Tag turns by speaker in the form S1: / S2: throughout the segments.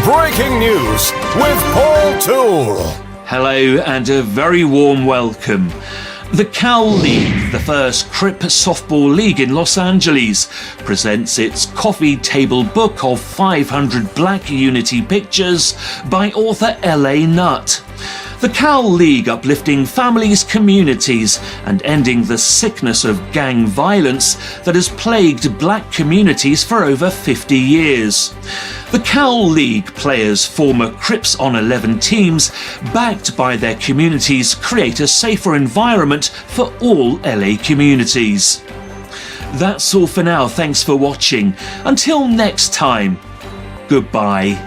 S1: Breaking news with Paul Toole.
S2: Hello and a very warm welcome. The Cal League, the first Crip softball league in Los Angeles, presents its coffee table book of 500 Black Unity pictures by author L.A. Nutt. The Cal League uplifting families, communities and ending the sickness of gang violence that has plagued black communities for over 50 years. The Cal League players, former Crips on 11 teams, backed by their communities, create a safer environment for all LA communities. That's all for now. Thanks for watching. Until next time, goodbye.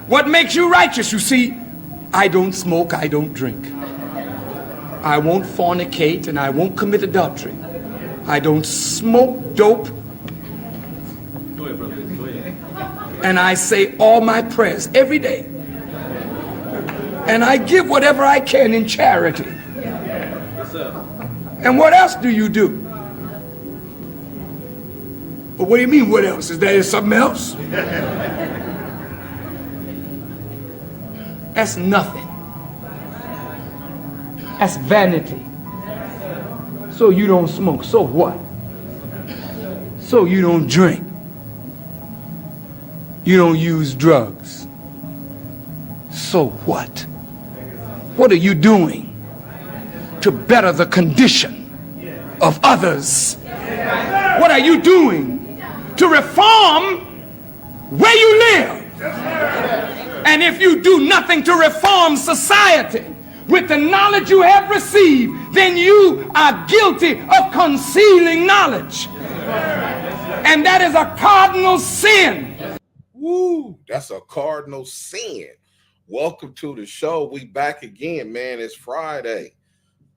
S3: What makes you righteous? You see, I don't smoke, I don't drink. I won't fornicate and I won't commit adultery. I don't smoke dope. And I say all my prayers every day. And I give whatever I can in charity. And what else do you do? But what do you mean, what else? Is there something else? That's nothing. That's vanity. So you don't smoke, so what? So you don't drink. You don't use drugs. So what? What are you doing to better the condition of others? What are you doing to reform where you live? And if you do nothing to reform society with the knowledge you have received, then you are guilty of concealing knowledge. And that is a cardinal sin.
S4: Woo, that's a cardinal sin. Welcome to the show. We back again, man. It's Friday.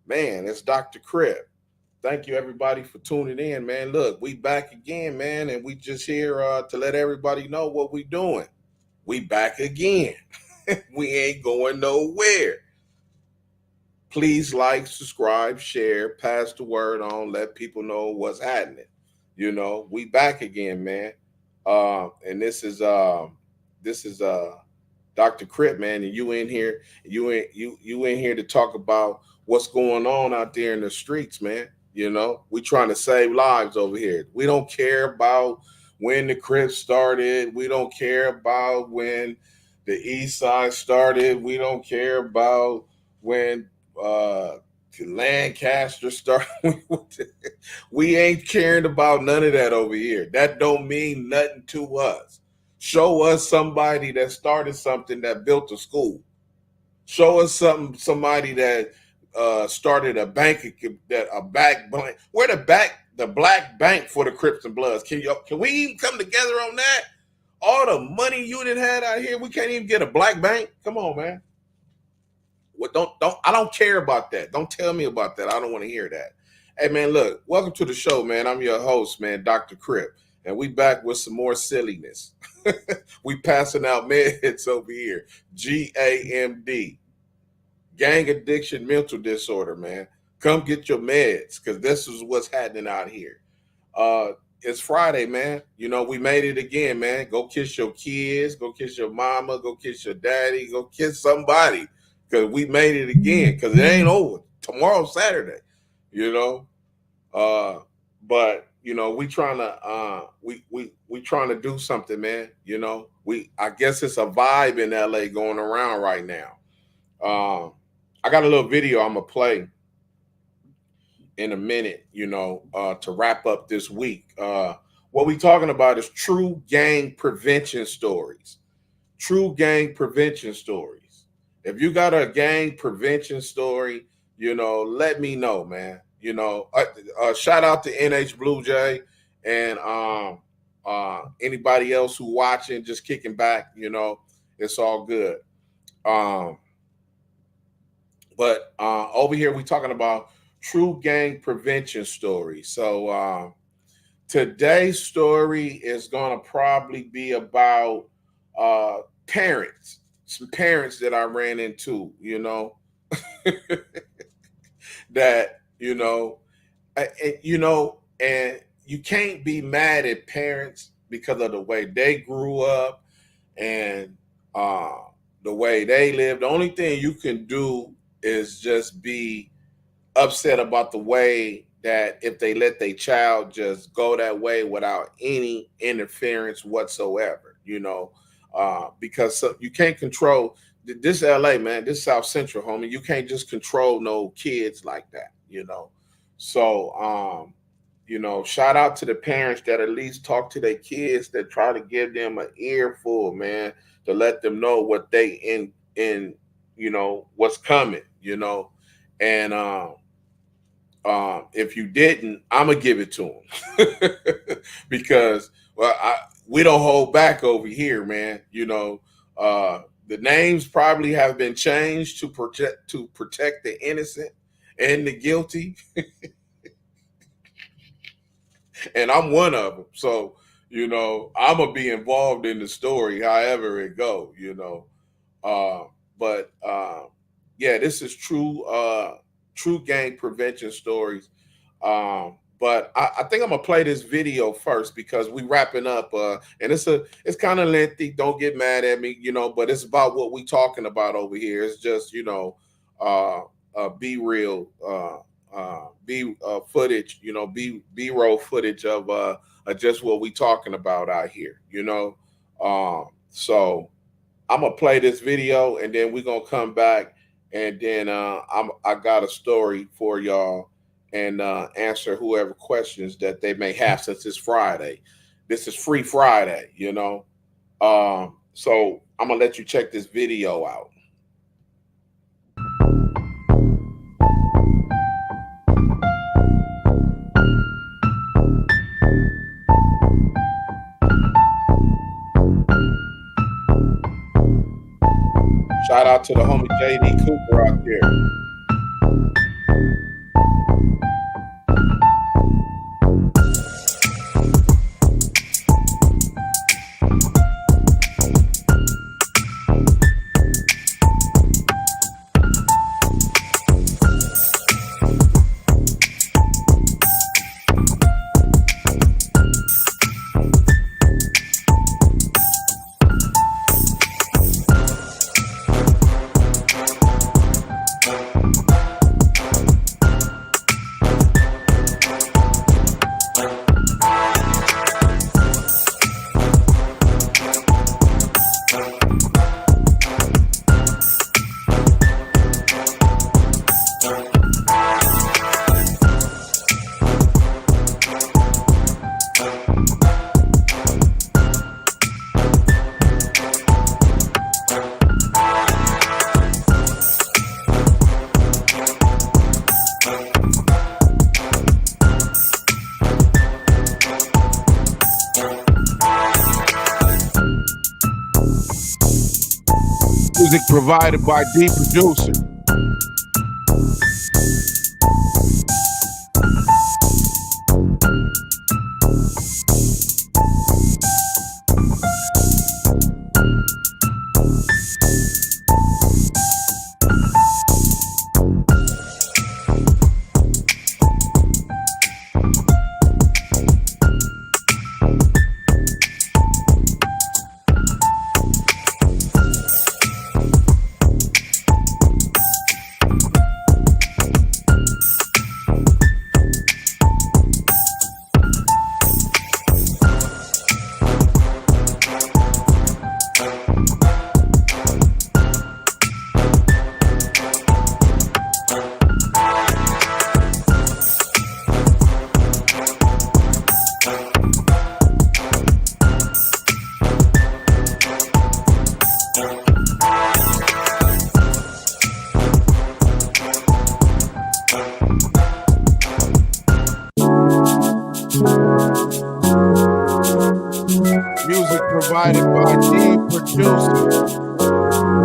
S4: Man, it's Dr. Crip. Thank you, everybody, for tuning in, man. Look, we back again, man, and we just here to let everybody know what we doing. We back again. We ain't going nowhere. Please like, subscribe, share, pass the word on, let people know what's happening. You know, we back again, man. And this is Dr. Crip, man, and you in here to talk about what's going on out there in the streets, man. You know, we trying to save lives over here. We don't care about when the Crips started. We don't care about when the East Side started. We don't care about when Lancaster started. We ain't caring about none of that over here. That don't mean nothing to us. Show us somebody that started something, that built a school. Show us somebody that started a bank, where the black bank for the Crips and Bloods. Can we even come together on that? All the money you done had out here, we can't even get a black bank. Come on, man. Well, I don't care about that. Don't tell me about that. I don't want to hear that. Hey, man, look, welcome to the show, man. I'm your host, man, Dr. Crip, and we back with some more silliness. We passing out meds over here. GAMD, gang addiction, mental disorder, man. Come get your meds, because this is what's happening out here. It's Friday, man. You know, we made it again, man. Go kiss your kids. Go kiss your mama. Go kiss your daddy. Go kiss somebody, because we made it again, because it ain't over. Tomorrow's Saturday, you know. But, you know, we trying to do something, man. You know, I guess it's a vibe in LA going around right now. I got a little video I'm going to play in a minute, you know, to wrap up this week. What we talking about is true gang prevention stories. True gang prevention stories. If you got a gang prevention story, let me know, man. Shout out to NH Blue Jay and anybody else who watching, just kicking back. It's all good. But over here we talking about true gang prevention stories. So today's story is going to probably be about parents, some parents that I ran into, that, and you can't be mad at parents because of the way they grew up and the way they live. The only thing you can do is just be upset about the way that if they let their child just go that way without any interference whatsoever, because you can't control this LA, man, this South Central, homie. You can't just control no kids like that, So, shout out to the parents that at least talk to their kids, that try to give them an earful, man, to let them know what they in what's coming, and if you didn't, I'm gonna give it to them because we don't hold back over here, man. The names probably have been changed to protect the innocent and the guilty, and I'm one of them. So I'm gonna be involved in the story, however it go. But yeah, this is true gang prevention stories. But I think I'm gonna play this video first because we wrapping up, and it's kind of lengthy. Don't get mad at me, but it's about what we talking about over here. It's just be real, be footage, B-roll footage of just what we talking about out here, So I'm gonna play this video and then we're gonna come back. And then I got a story for y'all and answer whoever questions that they may have since it's Friday. This is Free Friday, So I'm going to let you check this video out. Shout out to the homie JD Cooper out there. Music provided by D Producer. RD producer.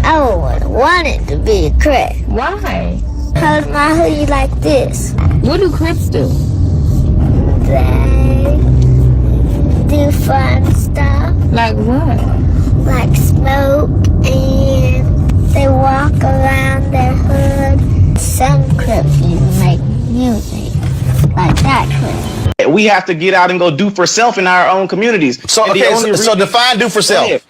S5: I wanted to be a Crip.
S6: Why?
S5: Cause my hoodie like this.
S6: What do Crips do?
S5: They do fun stuff.
S6: Like what?
S5: Like smoke, and they walk around their hood. Some Crips even make music. Like that Crip.
S7: We have to get out and go do for self in our own communities.
S8: So,
S7: And the
S8: okay,
S7: only
S8: so
S7: reason-
S8: define do for self.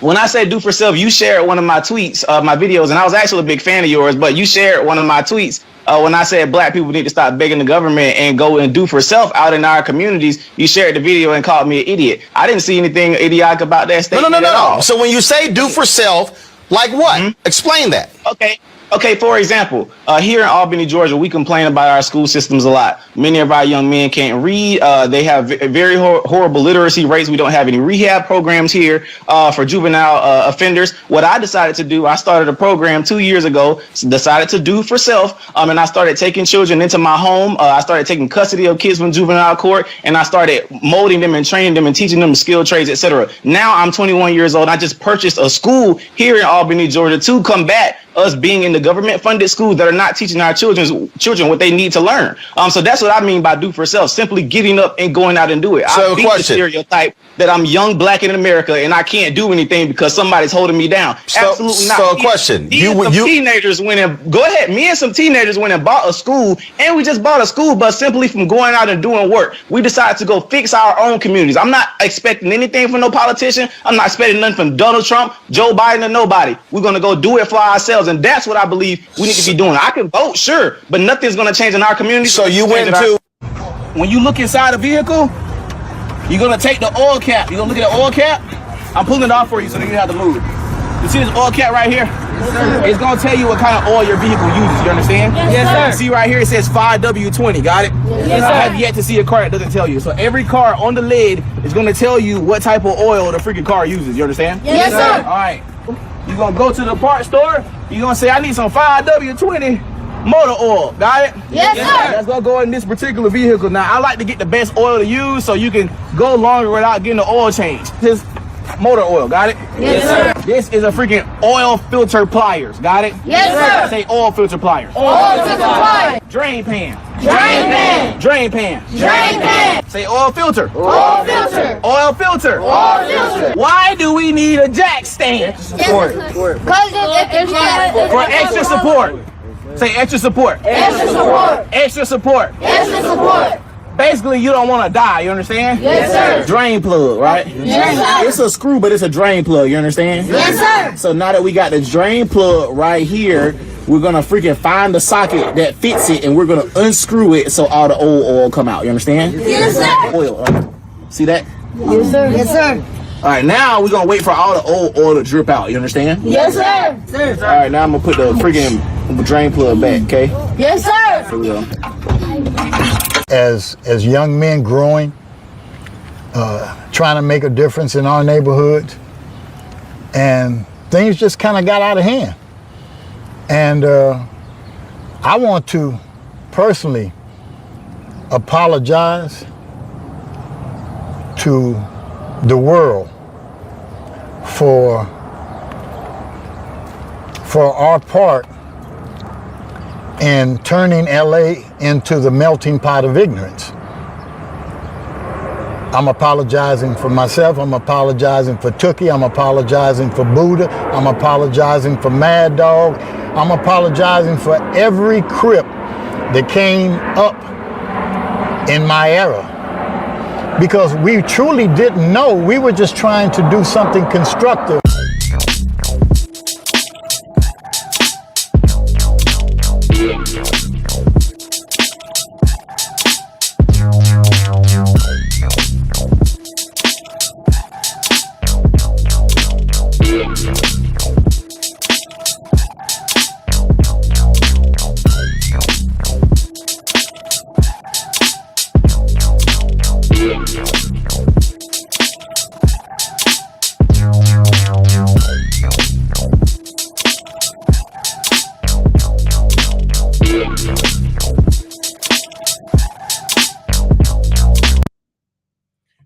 S7: when I said do for self, you shared one of my tweets, my videos, and I was actually a big fan of yours, but you shared one of my tweets when I said black people need to stop begging the government and go and do for self out in our communities. You shared the video and called me an idiot. I didn't see anything idiotic about that statement at all.
S1: So when you say do for self, like what? Explain that.
S7: Okay, for example, here in Albany, Georgia, we complain about our school systems a lot. Many of our young men can't read. They have very horrible literacy rates. We don't have any rehab programs here for juvenile offenders. What I decided to do, I started a program 2 years ago, decided to do for self, and I started taking children into my home. I started taking custody of kids from juvenile court, and I started molding them and training them and teaching them skilled trades, etc. Now I'm 21 years old. I just purchased a school here in Albany, Georgia to combat us being in the government-funded schools that are not teaching our children what they need to learn. So that's what I mean by do for self, simply getting up and going out and do it.
S1: So
S7: I beat the stereotype that I'm young, black in America, and I can't do anything because somebody's holding me down. Absolutely not.
S1: So a question.
S7: Teenagers went and go ahead. Me and some teenagers went and bought a school, and we just bought a school bus simply from going out and doing work. We decided to go fix our own communities. I'm not expecting anything from no politician. I'm not expecting nothing from Donald Trump, Joe Biden, or nobody. We're going to go do it for ourselves, and that's what I believe we need to be doing. I can vote, sure, but nothing's going to change in our community.
S1: So you went into...
S8: When you look inside a vehicle, you're going to take the oil cap. You're going to look at the oil cap. I'm pulling it off for you so that you have to move. You see this oil cap right here? Yes, it's going to tell you what kind of oil your vehicle uses. You understand? Yes, sir. See right here, it says 5W20. Got it? Yes, sir. I have yet to see a car that doesn't tell you. So every car on the lid is going to tell you what type of oil the freaking car uses. You understand?
S5: Yes, sir.
S8: All right. You're going to go to the parts store. You're going to say, I need some 5W20 motor oil. Got it?
S5: Yes, sir.
S8: That's going to go in this particular vehicle. Now, I like to get the best oil to use so you can go longer without getting the oil change. This motor oil. Got it?
S5: Yes, sir.
S8: This is a freaking oil filter pliers. Got it?
S5: Yes, sir.
S8: Say oil filter pliers.
S5: Oil filter pliers.
S8: Drain pan.
S5: Drain pan.
S8: Drain pan.
S5: Drain pan.
S8: Say oil filter.
S5: Oil filter.
S8: Oil filter.
S5: Oil filter.
S8: Why do we need a jack stand?
S5: Because
S8: For extra support. Say extra support.
S5: Extra support.
S8: Extra support.
S5: Extra support.
S8: Basically, you don't want to die. You understand?
S5: Yes, sir.
S8: Drain plug, right?
S5: Yes, sir.
S8: It's a screw, but it's a drain plug. You understand?
S5: Yes, sir.
S8: So now that we got the drain plug right here, we're gonna freaking find the socket that fits it, and we're gonna unscrew it so all the old oil come out. You understand?
S5: Yes, sir.
S8: Oil. See that?
S5: Yes, sir. Yes, sir.
S8: All right, now we're gonna wait for all the old oil to drip out. You understand?
S5: Yes, sir.
S8: All right, now I'm gonna put the freaking drain plug back. Okay?
S5: Yes, sir.
S8: Here we go.
S9: As young men growing, trying to make a difference in our neighborhoods, and things just kind of got out of hand. And I want to personally apologize to the world for our part in turning LA into the melting pot of ignorance. I'm apologizing for myself. I'm apologizing for Tookie. I'm apologizing for Buddha. I'm apologizing for Mad Dog. I'm apologizing for every Crip that came up in my era. Because we truly didn't know. We were just trying to do something constructive.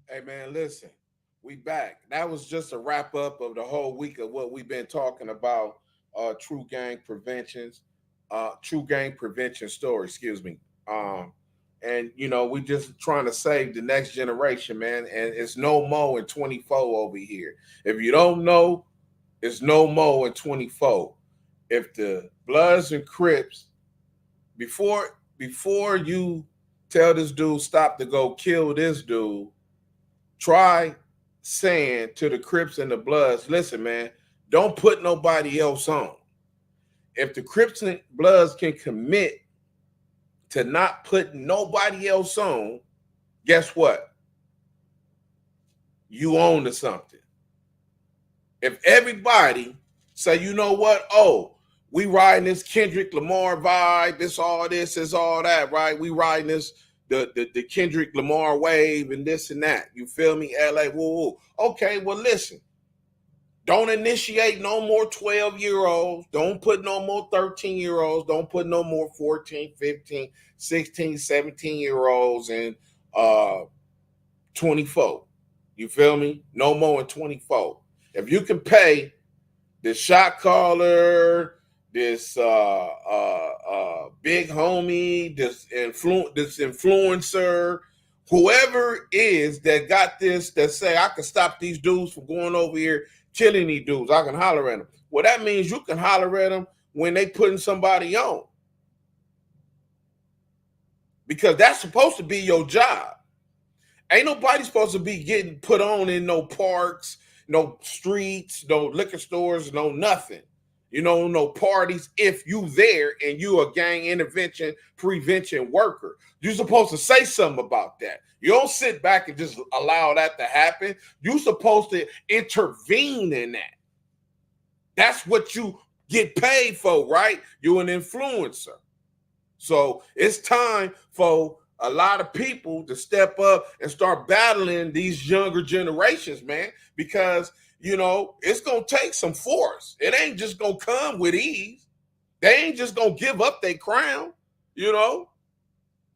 S4: Hey man, listen, we back. That was just a wrap up of the whole week of what we've been talking about. True gang prevention story, excuse me. And you know, we just trying to save the next generation, man. And it's no more in 24 over here. If you don't know, it's no more in 24. If the Bloods and Crips, before you tell this dude stop to go kill this dude, try saying to the Crips and the Bloods, listen, man, don't put nobody else on. If the Crips and Bloods can commit to not putting nobody else on, guess what? You own to something. If everybody say, you know what? Oh, we riding this Kendrick Lamar vibe, this is all that, right? We riding this the Kendrick Lamar wave and this and that. You feel me? LA, woo. Okay, well, listen. Don't initiate no more 12-year-olds. Don't put no more 13-year-olds. Don't put no more 14, 15, 16, 17-year-olds and 24. You feel me? No more in 24. If you can pay this shot caller, this big homie, this influencer, whoever it is that got this, that say I can stop these dudes from going over here killing these dudes, I can holler at them. Well, that means you can holler at them when they putting somebody on, because that's supposed to be your job. Ain't nobody supposed to be getting put on in no parks, no streets, no liquor stores, no nothing. You know, no parties. If you there and you a gang intervention prevention worker, you're supposed to say something about that. You don't sit back and just allow that to happen. You're supposed to intervene in that. That's what you get paid for, right? You're an influencer. So it's time for a lot of people to step up and start battling these younger generations, man, because, you know, it's going to take some force. It ain't just going to come with ease. They ain't just going to give up their crown, you know.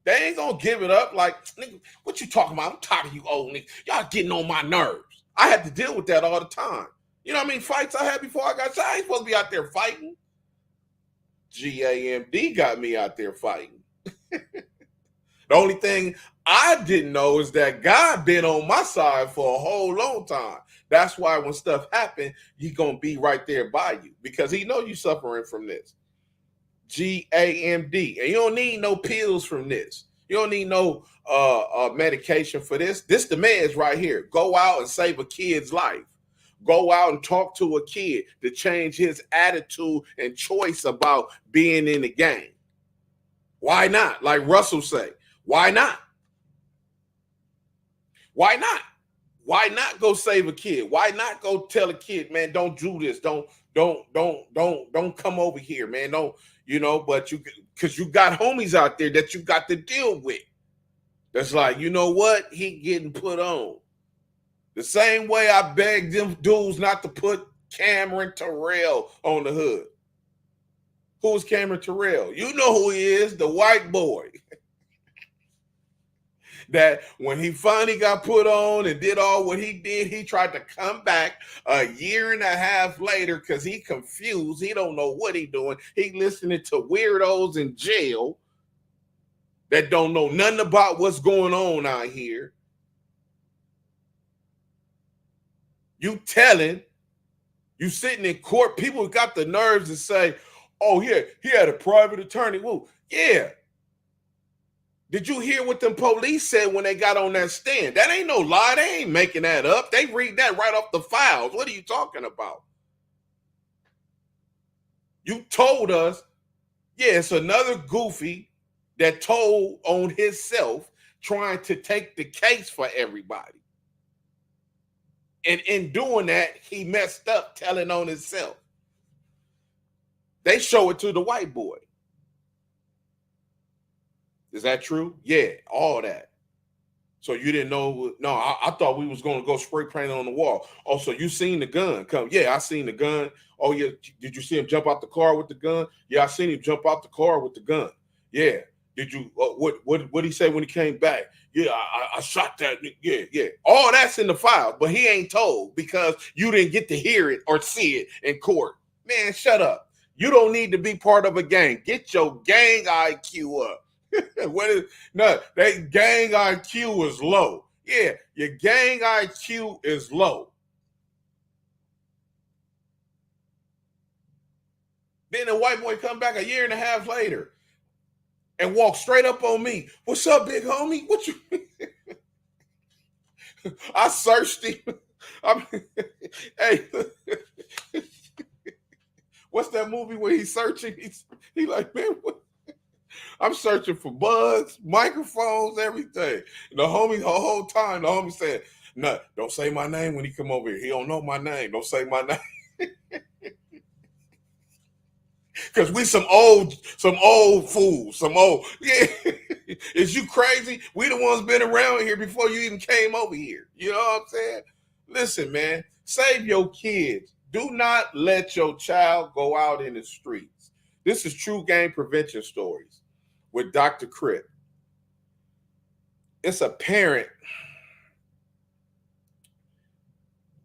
S4: They ain't going to give it up like, nigga, what you talking about? I'm tired of you old niggas. Y'all getting on my nerves. I had to deal with that all the time. You know what I mean? Fights I had before I got shot. I ain't supposed to be out there fighting. GAMD got me out there fighting. The only thing I didn't know is that God been on my side for a whole long time. That's why when stuff happen, he gonna be right there by you because he know you suffering from this. GAMD. And you don't need no pills from this. You don't need no medication for this. This the meds right here. Go out and save a kid's life. Go out and talk to a kid to change his attitude and choice about being in the game. Why not? Like Russell say, why not? Why not? Why not go save a kid? Why not go tell a kid, man, don't do this. Don't come over here, man. Don't, you know, but you, because you got homies out there that you got to deal with. That's like, you know what? He getting put on. The same way I begged them dudes not to put Cameron Terrell on the hood. Who's Cameron Terrell? You know who he is, the white boy. That when he finally got put on and did all what he did, he tried to come back a year and a half later because he confused. He don't know what he doing. He listening to weirdos in jail that don't know nothing about what's going on out here. You telling, you sitting in court, people got the nerves to say, oh, yeah, he had a private attorney. Well, yeah. Did you hear what them police said when they got on that stand? That ain't no lie. They ain't making that up. They read that right off the files. What are you talking about? You told us, yeah, it's another goofy that told on himself trying to take the case for everybody. And in doing that, he messed up telling on himself. They show it to the white boy. Is that true? Yeah, all that. So you didn't know? No, I thought we was going to go spray paint on the wall. Oh, so you seen the gun come? Yeah, I seen the gun. Oh, yeah. Did you see him jump out the car with the gun? Yeah, I seen him jump out the car with the gun. Yeah. Did you? What did he say when he came back? Yeah, I shot that. Yeah. All that's in the file, but he ain't told because you didn't get to hear it or see it in court. Man, shut up. You don't need to be part of a gang. Get your gang IQ up. That gang IQ is low. Yeah, your gang IQ is low. Then the white boy come back a year and a half later and walk straight up on me. What's up, big homie? What you? I searched him. I mean, hey, what's that movie where he's searching? He like, man, what? I'm searching for bugs, microphones, everything. And the whole time, the homie said, "No, don't say my name when he come over here. He don't know my name. Don't say my name." Cause we some old fools, yeah. Is you crazy? We the ones been around here before you even came over here. You know what I'm saying? Listen, man, save your kids. Do not let your child go out in the streets. This is True Game Prevention Stories with Dr. Crip. It's a parent.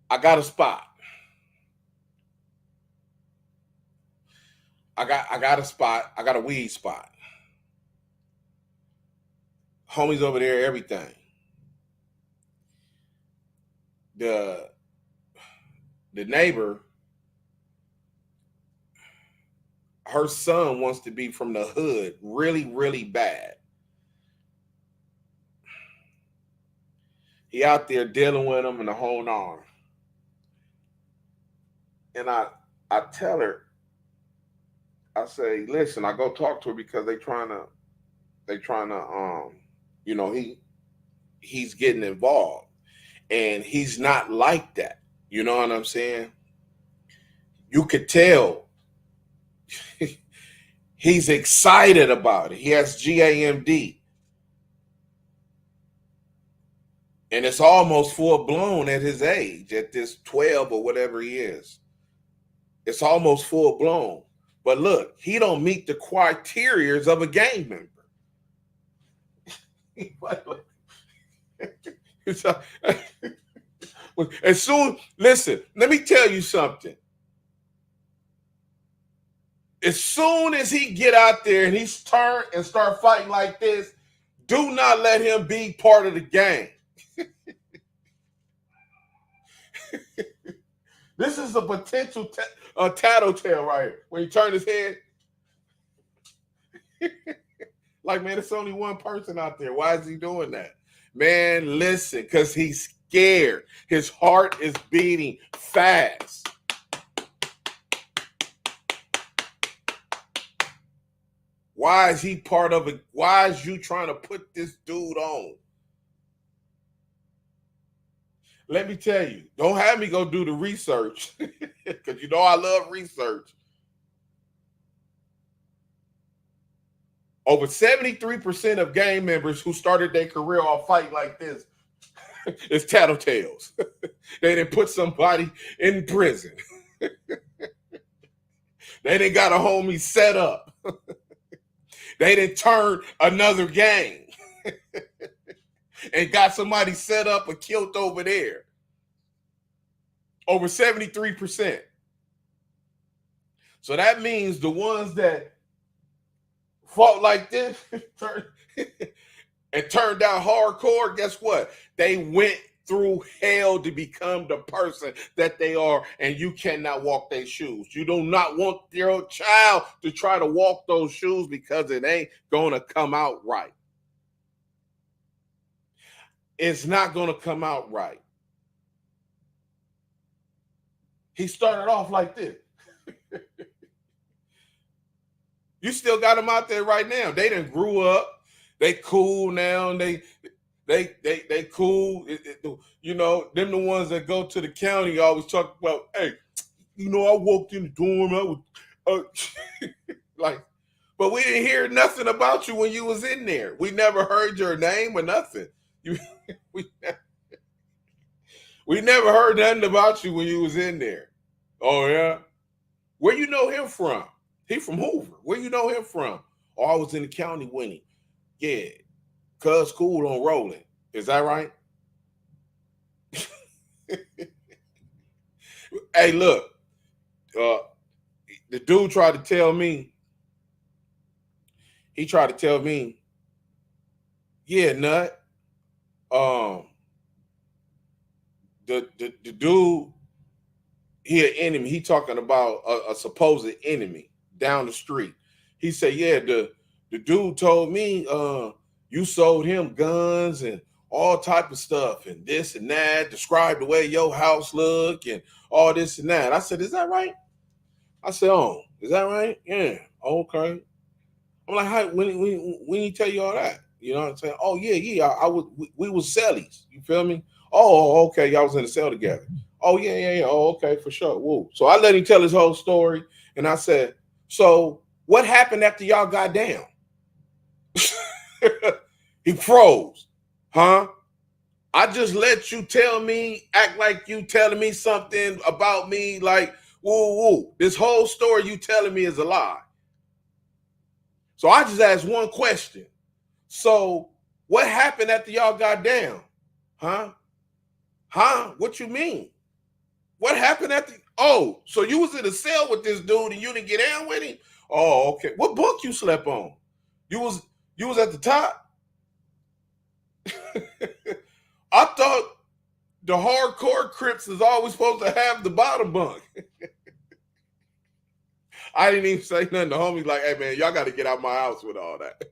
S4: I got a spot. I got a spot. I got a weed spot. Homies over there, everything. The neighbor, her son wants to be from the hood really, really bad. He out there dealing with him and the whole nine. And I tell her, I say, listen, I go talk to her because they trying to you know, he's getting involved and he's not like that. You know what I'm saying? You could tell he's excited about it. He has GAMD. And it's almost full blown at his age, at this 12 or whatever he is. It's almost full blown. But look, he don't meet the criteria of a gang member. As soon, listen, let me tell you something. As soon as he get out there and he's turned and start fighting like this, do not let him be part of the gang. This is a potential tattletale right here. When he turned his head, like, man, it's only one person out there. Why is he doing that? Man, listen, because he's scared. His heart is beating fast. Why is he part of it? Why is you trying to put this dude on? Let me tell you, don't have me go do the research because you know I love research. Over 73% of gang members who started their career off fighting like this is tattletales. They didn't put somebody in prison. They didn't got a homie set up. They didn't turn another gang and got somebody set up or killed over there. Over 73%. So that means the ones that fought like this and turned out hardcore, guess what? They went through hell to become the person that they are, and you cannot walk their shoes. You do not want your child to try to walk those shoes because it ain't going to come out right. It's not going to come out right. He started off like this. You still got them out there right now. They done grew up. They cool now. And they cool. You know, them the ones that go to the county always talk about, hey, you know, I walked in the dorm. I was like, but we didn't hear nothing about you when you was in there. We never heard your name or nothing. We never heard nothing about you when you was in there. Oh, yeah? Where you know him from? He from Hoover. Where you know him from? Oh, I was in the county with him. Yeah. Cuz cool on rolling. Is that right? Hey, look. The dude tried to tell me, yeah, nut. The dude, he an enemy. He talking about a supposed enemy down the street. He said, yeah, the dude told me you sold him guns and all type of stuff and this and that, describe the way your house look and all this and that. I said, is that right? I said, oh, is that right? Yeah. Okay. I'm like, how, when he tell you all that? You know what I'm saying? Oh, yeah. We was cellies. You feel me? Oh, okay. Y'all was in the cell together. Oh, yeah. Oh, okay, for sure. Woo. So I let him tell his whole story. And I said, so what happened after y'all got down? He froze. Huh? I just let you tell me, act like you telling me something about me, like, woo. This whole story you telling me is a lie. So I just asked one question. So what happened after y'all got down? Huh? What you mean? What happened after? Oh, so you was in a cell with this dude and you didn't get down with him? Oh, okay. What bunk you slept on? You was at the top? I thought the hardcore Crips is always supposed to have the bottom bunk. I didn't even say nothing to homie like, hey man, y'all got to get out my house with all that.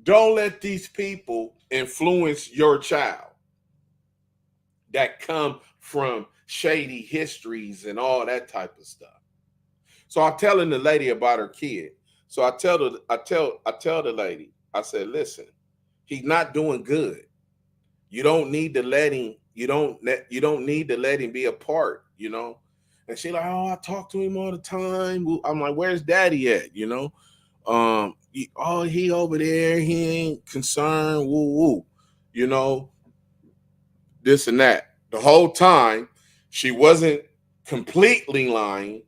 S4: Don't let these people influence your child that come from shady histories and all that type of stuff. So I'm telling the lady about her kid. So I tell the lady, I said, listen, he's not doing good. You don't need to let him, you don't need to let him be a part, you know? And she like, oh, I talk to him all the time. I'm like, where's daddy at? You know? He over there, he ain't concerned, woo. You know, this and that. The whole time, she wasn't completely lying,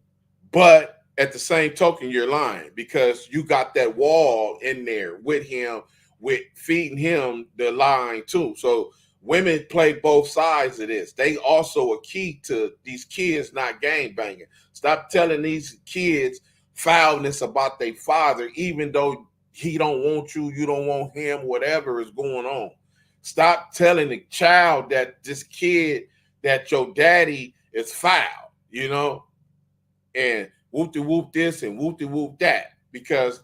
S4: but at the same token, you're lying because you got that wall in there with him, with feeding him the line too. So women play both sides of this. They also are key to these kids not gang banging. Stop telling these kids foulness about their father, even though he don't want you, you don't want him, whatever is going on. Stop telling the child that this kid, that your daddy is foul, you know, and whoop-de-whoop this and whoop-de-whoop that, because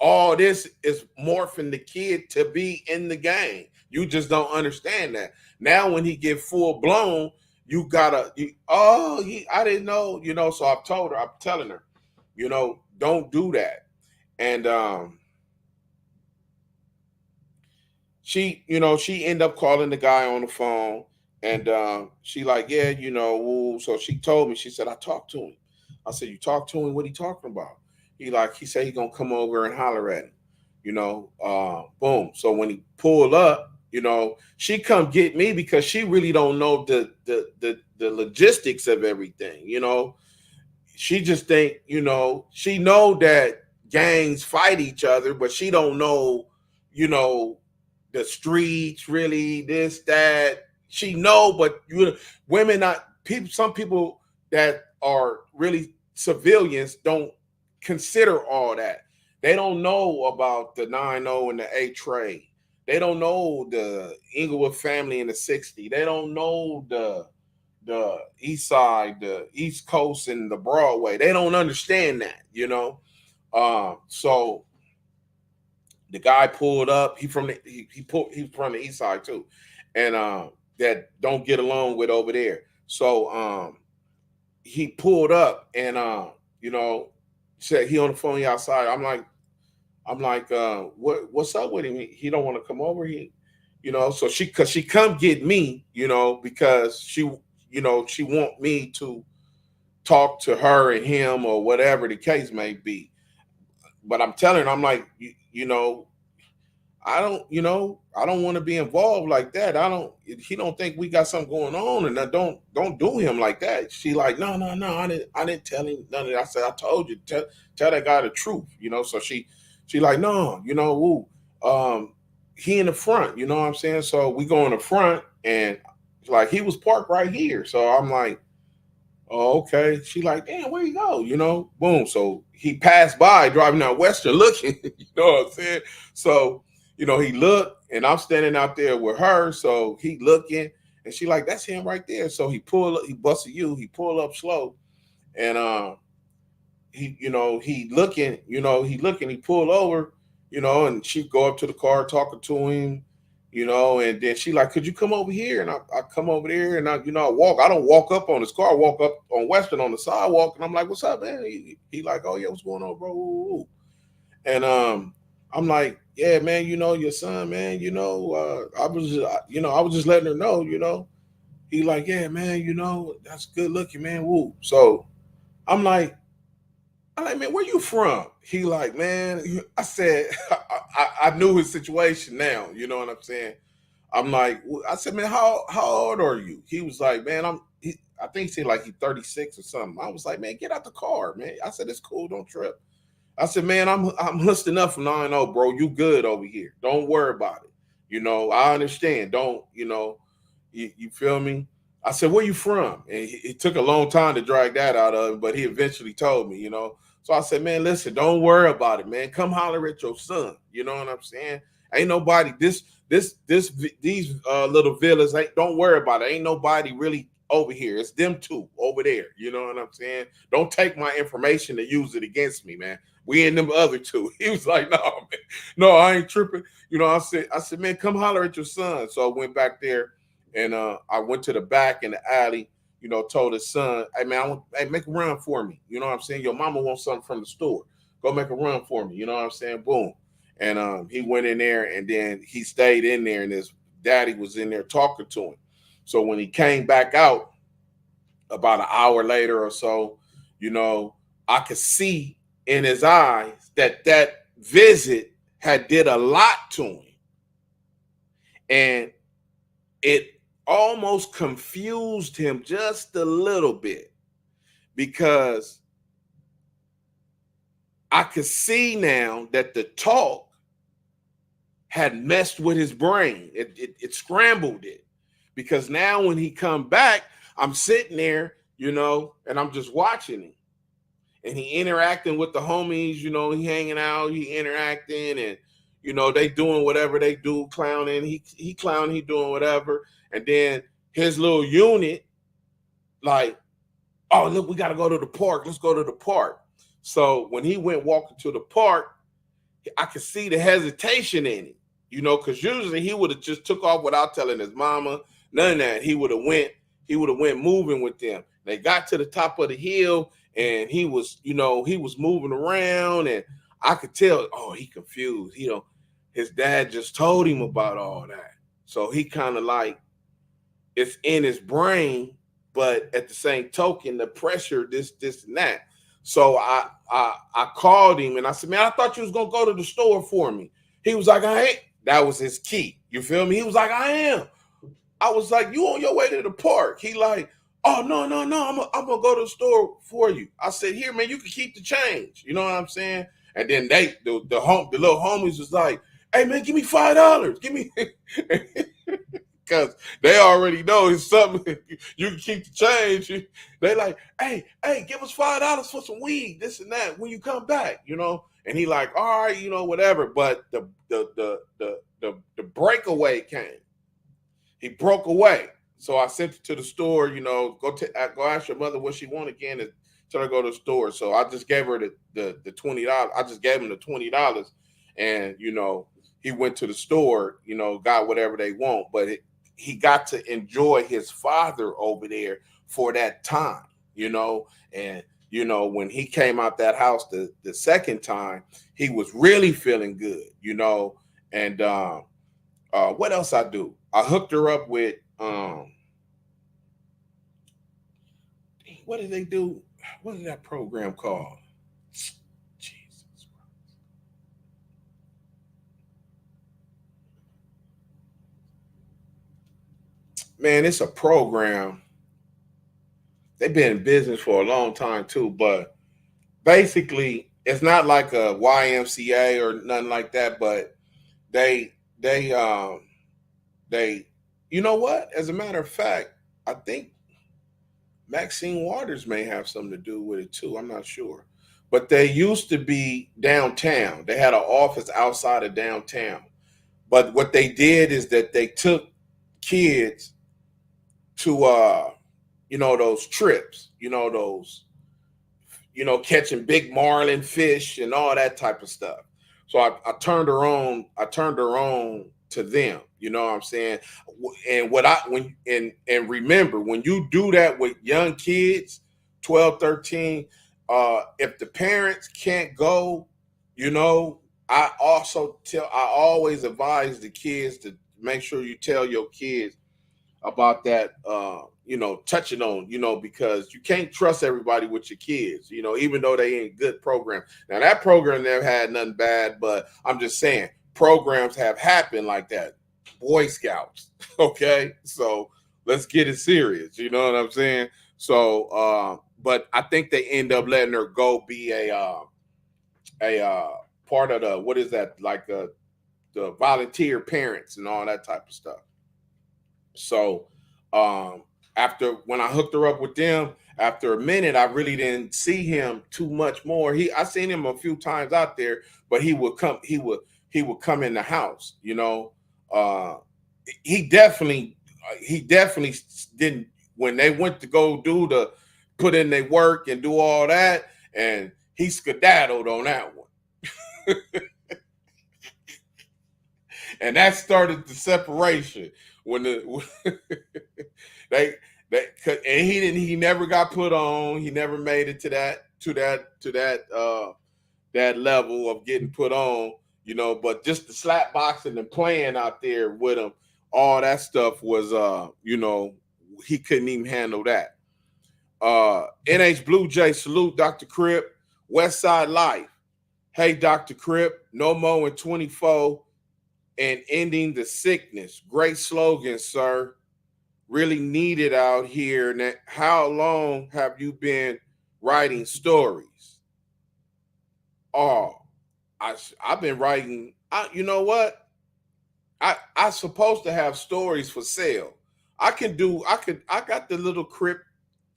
S4: all this is morphing the kid to be in the game. You just don't understand that. Now when he get full blown, you gotta, I didn't know, you know, so I'm telling her, you know, don't do that. And she ended up calling the guy on the phone, and she like, yeah, you know, so she told me, she said, I talked to him. I said, you talked to him? What he talking about? He said he gonna come over and holler at him, you know, boom. So when he pulled up, you know, she come get me because she really don't know the logistics of everything, you know. She just think, you know, she know that gangs fight each other, but she don't know, you know, the streets really, this, that. She know, but women not people. Some people that are really civilians don't consider all that. They don't know about the 9-0 and the A trade. They don't know the Inglewood family in the 60. They don't know the East Side, the East Coast, and the Broadway. They don't understand that, you know. So the guy pulled up. He's from the East Side too, and that don't get along with over there. So he pulled up, and you know, said he on the phone outside. I'm like, what's up with him? He don't want to come over here, you know. So she come get me, you know, because she want me to talk to her and him or whatever the case may be. But I'm telling her, I'm like, you know, I don't want to be involved like that. He don't think we got something going on, and I don't do him like that. She like, no, I didn't tell him none of that. I said, I told you, tell that guy the truth, you know. So she like, no, you know, he in the front, you know what I'm saying? So we go in the front, and like he was parked right here. So I'm like, oh, okay. She like, damn, where you go? You know, boom. So he passed by driving down Western looking, you know what I'm saying? So, you know, he looked, and I'm standing out there with her. So he looking, and she like, that's him right there. So he busted he pulled up slow, and he looking, he pulled over, and she'd go up to the car talking to him, and then she like, could you come over here? And I come over there and I walk. I don't walk up on his car. I walk up on Western on the sidewalk, and I'm like, what's up, man? He like, oh yeah, what's going on, bro? Ooh. And I'm like, yeah, man, your son, man, I was just letting her know, He like, yeah, man, that's good looking, man. Woo. So I'm like, man, where you from? He like, man, I said, I knew his situation now. You know what I'm saying? I'm like, I said, man, how old are you? He was like, man, I think he said like he's 36 or something. I was like, man, get out the car, man. I said, it's cool, don't trip. I said, man, I'm hushed enough from 9-0, bro. You good over here. Don't worry about it. I understand. Don't, you feel me? I said, where you from? And it took a long time to drag that out of him, but he eventually told me, So I said, man, listen, don't worry about it, man. Come holler at your son. You know what I'm saying? Ain't nobody, these little villas, don't worry about it. Ain't nobody really over here. It's them two over there. You know what I'm saying? Don't take my information and use it against me, man. We and them other two. He was like, no, man. No, I ain't tripping. I said, man, come holler at your son. So I went back there and I went to the back in the alley, told his son, hey, man, make a run for me. You know what I'm saying? Your mama wants something from the store. Go make a run for me. You know what I'm saying? Boom. And he went in there and then he stayed in there and his daddy was in there talking to him. So when he came back out about an hour later or so, I could see in his eyes that visit had did a lot to him. And it almost confused him just a little bit because I could see now that the talk had messed with his brain. It scrambled it because now when he come back, I'm sitting there, and I'm just watching him. And he interacting with the homies, he hanging out, he interacting, and they doing whatever they do, clowning. He clowning, he doing whatever. And then his little unit, like, oh, look, we got to go to the park. Let's go to the park. So when he went walking to the park, I could see the hesitation in it, because usually he would have just took off without telling his mama, none of that. He would have went moving with them. They got to the top of the hill and he was moving around and I could tell, oh, he confused. His dad just told him about all that. So he kind of like, it's in his brain, but at the same token, the pressure, this and that. So I called him and I said, man, I thought you was going to go to the store for me. He was like, I ain't. That was his key. You feel me? He was like, I am. I was like, you on your way to the park? He like, oh, no. I'm going to go to the store for you. I said, here, man, you can keep the change. You know what I'm saying? And then the little homies was like, hey, man, give me $5. Give me. Because they already know it's something you can keep the change. They like, hey, give us $5 for some weed, this and that when you come back, And he like, all right, whatever. But the breakaway came. He broke away. So I sent it to the store, go ask your mother what she want again and tell her to go to the store. So I just gave her the $20. I just gave him the $20 and, he went to the store, got whatever they want. But he got to enjoy his father over there for that time, and, when he came out that house the second time, he was really feeling good, and what else I do? I hooked her up with, what did they do? What is that program called? Jesus. Man, it's a program. They've been in business for a long time too, but basically it's not like a YMCA or nothing like that, but they you know what? As a matter of fact, I think Maxine Waters may have something to do with it too. I'm not sure. But they used to be downtown. They had an office outside of downtown. But what they did is that they took kids to those trips, those catching big marlin fish and all that type of stuff. So I turned her on. I turned her on to them. You know what I'm saying? And remember, when you do that with young kids, 12, 13, if the parents can't go, you know, I always advise the kids to make sure you tell your kids about that, you know, touching on, you know, because you can't trust everybody with your kids, you know, even though they ain't good program. Now that program never had nothing bad, but I'm just saying programs have happened like that. Boy Scouts. Okay. So let's get it serious. You know what I'm saying? So, but I think they end up letting her go be a part of the, what is that? Like, the volunteer parents and all that type of stuff. So after, when I hooked her up with them, after a minute, I really didn't see him too much more. I seen him a few times out there, but he would come in the house, you know. He definitely didn't, when they went to go put in their work and do all that, and he skedaddled on that one. And that started the separation when they and he never got put on. He never made it to that level of getting put on, you know. But just the slap boxing and playing out there with him, all that stuff was, you know, he couldn't even handle that. NH Blue Jay, salute Dr. Crip. West Side Life. Hey, Dr. Crip, no more in 24 and ending the sickness. Great slogan, sir. Really needed out here. Now, how long have you been writing stories? Oh, I've been writing. You know what? I supposed to have stories for sale. I got the little Crip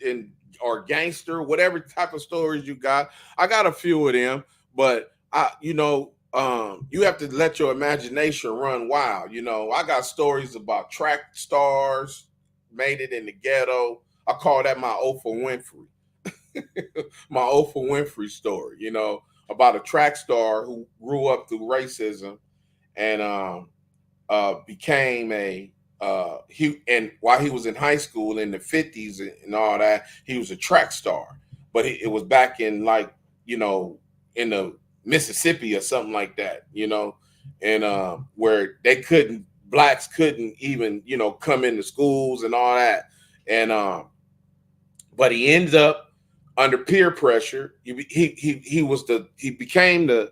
S4: and or gangster, whatever type of stories you got. I got a few of them, but you have to let your imagination run wild. You know, I got stories about track stars, made it in the ghetto. I call that my Oprah Winfrey. My Oprah Winfrey story, you know, about a track star who grew up through racism and became and while he was in high school in the 50s and all that, he was a track star. But it was back in, like, you know, in the Mississippi or something like that, you know, and where blacks couldn't even, you know, come into schools and all that. And but he ends up under peer pressure. He became the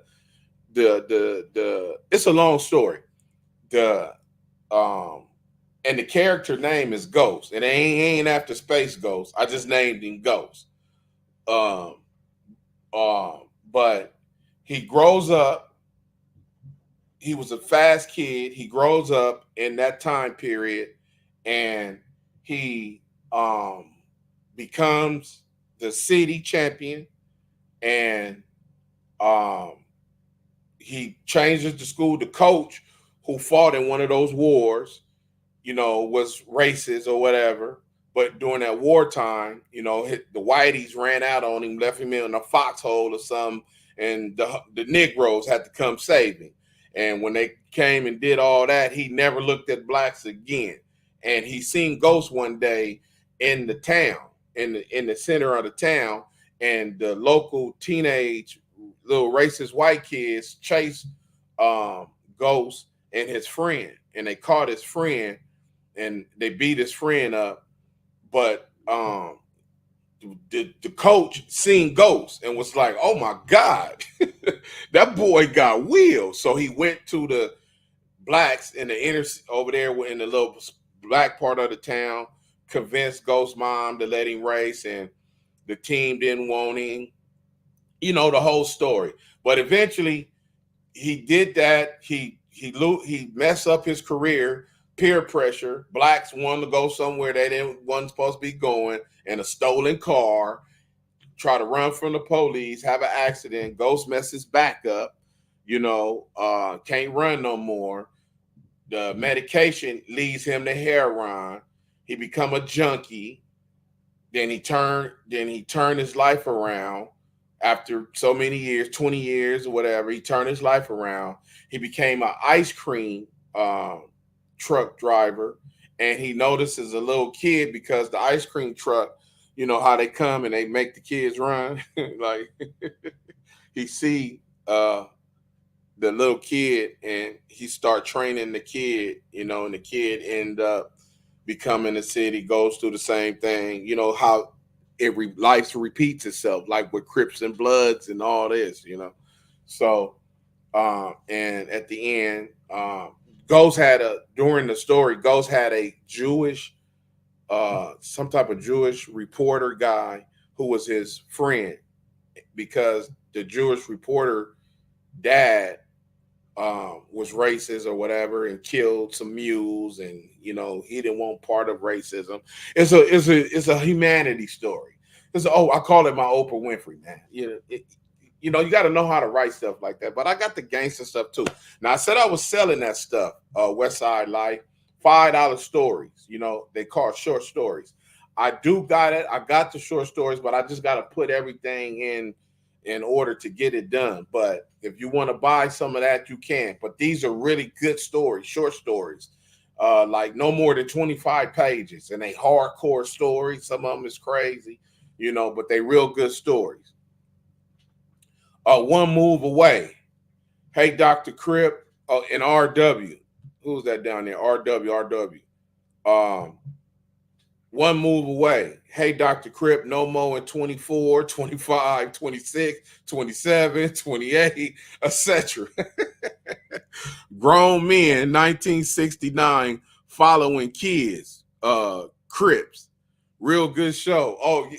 S4: it's a long story. And the character name is Ghost, and he ain't after Space Ghost. I just named him Ghost. But he grows up. He was a fast kid. He grows up in that time period, and he becomes the city champion, and he changes the school. The coach who fought in one of those wars, you know, was racist or whatever. But during that wartime, you know, the whiteys ran out on him, left him in a foxhole or something, and the Negroes had to come save him. And when they came and did all that, he never looked at blacks again. And he seen Ghost one day in the town, in the center of the town, and the local teenage little racist white kids chased Ghost and his friend, and they caught his friend, and they beat his friend up. But the coach seen Ghost and was like, "Oh my God, that boy got wheels." So he went to the blacks in the inner over there in the little black part of the town, convinced Ghost mom to let him race, and the team didn't want him. You know the whole story. But eventually, he did that. He messed up his career. Peer pressure. Blacks wanted to go somewhere they wasn't supposed to be going, in a stolen car. Try to run from the police. Have an accident. Ghost messes back up. You know, can't run no more. The medication leads him to heroin. He become a junkie. Then he turned his life around after so many years, 20 years or whatever, he turned his life around. He became an ice cream truck driver, and he noticed as a little kid, because the ice cream truck, you know how they come and they make the kids run, like he see the little kid, and he start training the kid, you know, and the kid end up becoming a city, goes through the same thing, you know, how life repeats itself, like with Crips and Bloods and all this, you know. So and at the end, Ghost had during the story, Ghost had a Jewish some type of Jewish reporter guy who was his friend, because the Jewish reporter dad was racist or whatever and killed some mules, and you know he didn't want part of racism. It's a humanity story. I call it my Oprah Winfrey, man. You know, you got to know how to write stuff like that. But I got the gangster stuff too. Now I said I was selling that stuff, West Side Life, $5 stories. You know, they call it short stories. I do got it. I got the short stories, but I just got to put everything in order to get it done. But if you want to buy some of that, you can. But these are really good stories, short stories, like no more than 25 pages, and they hardcore stories. Some of them is crazy, you know, but they real good stories. One Move Away. Hey, Dr. Crip, and RW. Who's that down there? RW. One Move Away. Hey, Dr. Crip, no more in 24, 25, 26, 27, 28, etc. Grown Men, 1969, Following Kids, Crips. Real good show. Oh,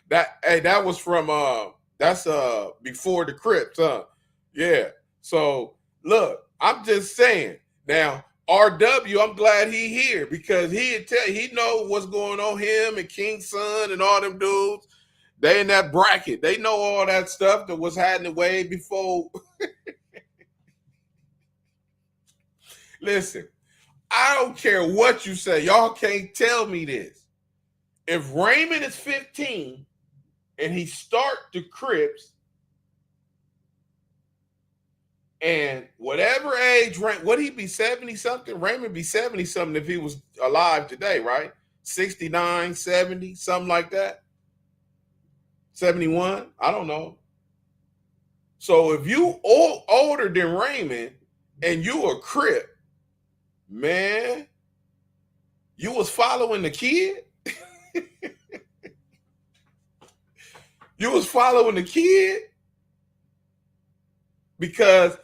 S4: that was from that's before the Crips, huh? Yeah. So look, I'm just saying. Now, RW, I'm glad he here, because he know what's going on, him and King Son and all them dudes. They in that bracket. They know all that stuff that was happening way before. Listen, I don't care what you say. Y'all can't tell me this. If Raymond is 15 and he start the Crips, and whatever age, would he be 70 something? Raymond be 70 something if he was alive today, right? 69, 70, something like that. 71, I don't know. So if you older than Raymond and you a Crip, man, you was following the kid? You was following the kid? Because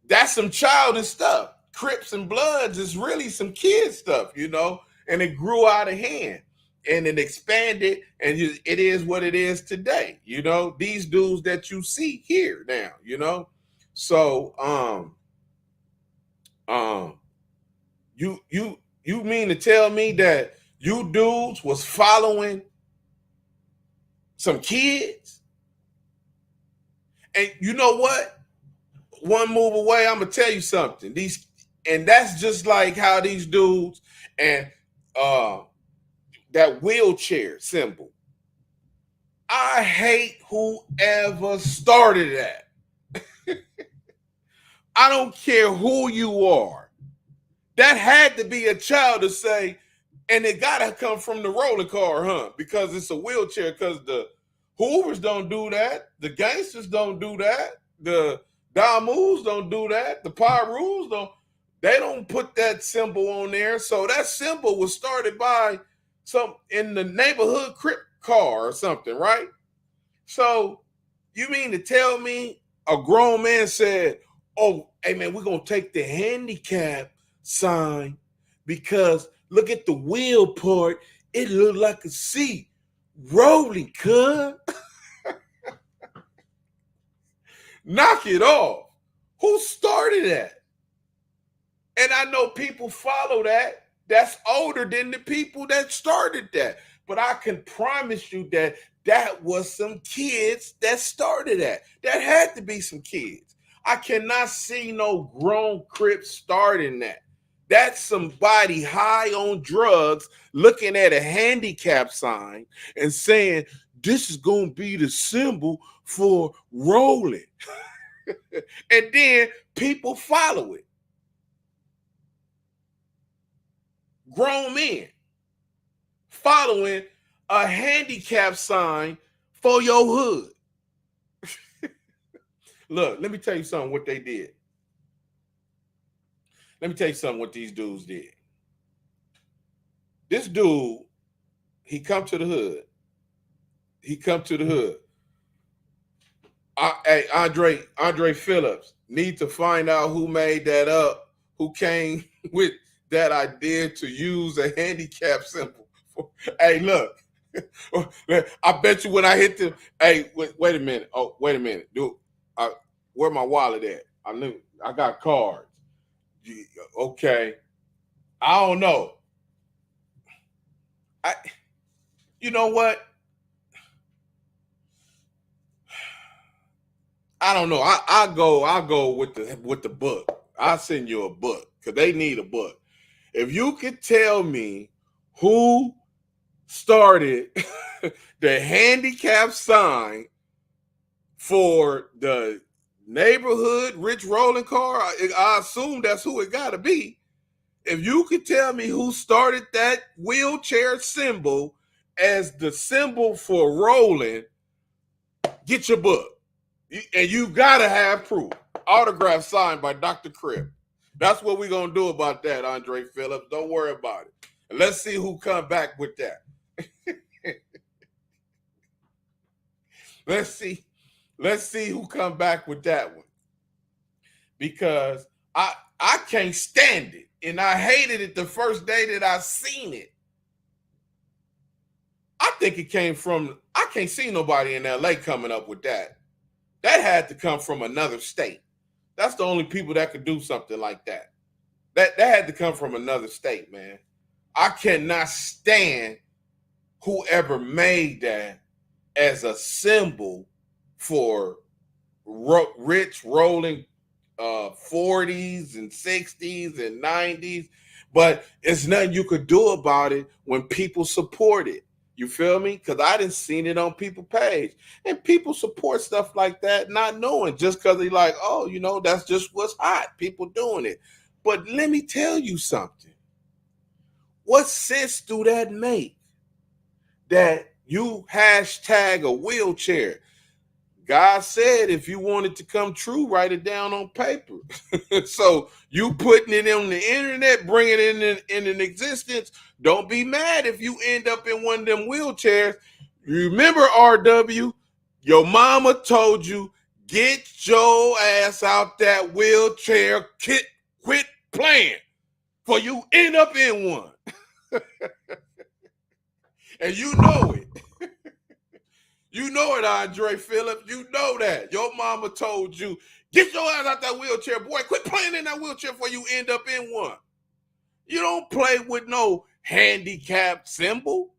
S4: that's some childish stuff. Crips and Bloods is really some kid stuff, you know, and it grew out of hand and it expanded, and it is what it is today, you know, these dudes that you see here now, you know. So you mean to tell me that you dudes was following some kids? And you know what? One Move Away, I'm gonna tell you something. And that's just like how these dudes and that wheelchair symbol. I hate whoever started that. I don't care who you are. That had to be a child to say, and it gotta come from the roller car, huh? Because it's a wheelchair. Because the Hoovers don't do that. The gangsters don't do that. The Damus don't do that. The Pyrus they don't put that symbol on there. So that symbol was started by some in the neighborhood Crip car or something, right? So you mean to tell me a grown man said, oh, hey man, we're gonna take the handicap sign because look at the wheel part, it looked like a seat rolling, cuz. Knock it off. Who started that? And I know people follow that. That's older than the people that started that. But I can promise you that was some kids that started that. That had to be some kids. I cannot see no grown Crip starting that. That's somebody high on drugs looking at a handicap sign and saying, this is going to be the symbol for rolling. And then people follow it. Grown men following a handicap sign for your hood. Look, let me tell you something what they did. Let me tell you something what these dudes did. This dude, he come to the hood. Hey, Andre Phillips, need to find out who made that up, who came with that idea to use a handicap symbol. Hey, look. I bet you when I hit the, hey, wait a minute. Oh, wait a minute. Dude, where my wallet at? I got cards. Okay. I don't know. You know what? I don't know. I'll go with the book. I'll send you a book because they need a book. If you could tell me who started the handicap sign for the neighborhood rich rolling car, I assume that's who it got to be. If you could tell me who started that wheelchair symbol as the symbol for rolling, get your book. And you got to have proof. Autograph signed by Dr. Crip. That's what we're going to do about that, Andre Phillips. Don't worry about it. And let's see who come back with that. Let's see who come back with that one. Because I can't stand it. And I hated it the first day that I seen it. I think it came from, I can't see nobody in LA coming up with that. That had to come from another state. That's the only people that could do something like that. That had to come from another state, man. I cannot stand whoever made that as a symbol for rich rolling 40s and 60s and 90s. But it's nothing you could do about it when people support it. You feel me? Because I didn't seen it on people's page. And people support stuff like that, not knowing, just because they like, oh, you know, that's just what's hot. People doing it. But let me tell you something. What sense do that make? That you hashtag a wheelchair. God said if you want it to come true, write it down on paper. So you putting it on the internet, bringing it in existence. Don't be mad if you end up in one of them wheelchairs. Remember, RW, your mama told you, get your ass out that wheelchair, quit playing, for you end up in one. And you know it. You know it, Andre Phillips. You know that. Your mama told you, get your ass out that wheelchair, boy. Quit playing in that wheelchair before you end up in one. You don't play with no handicap symbol.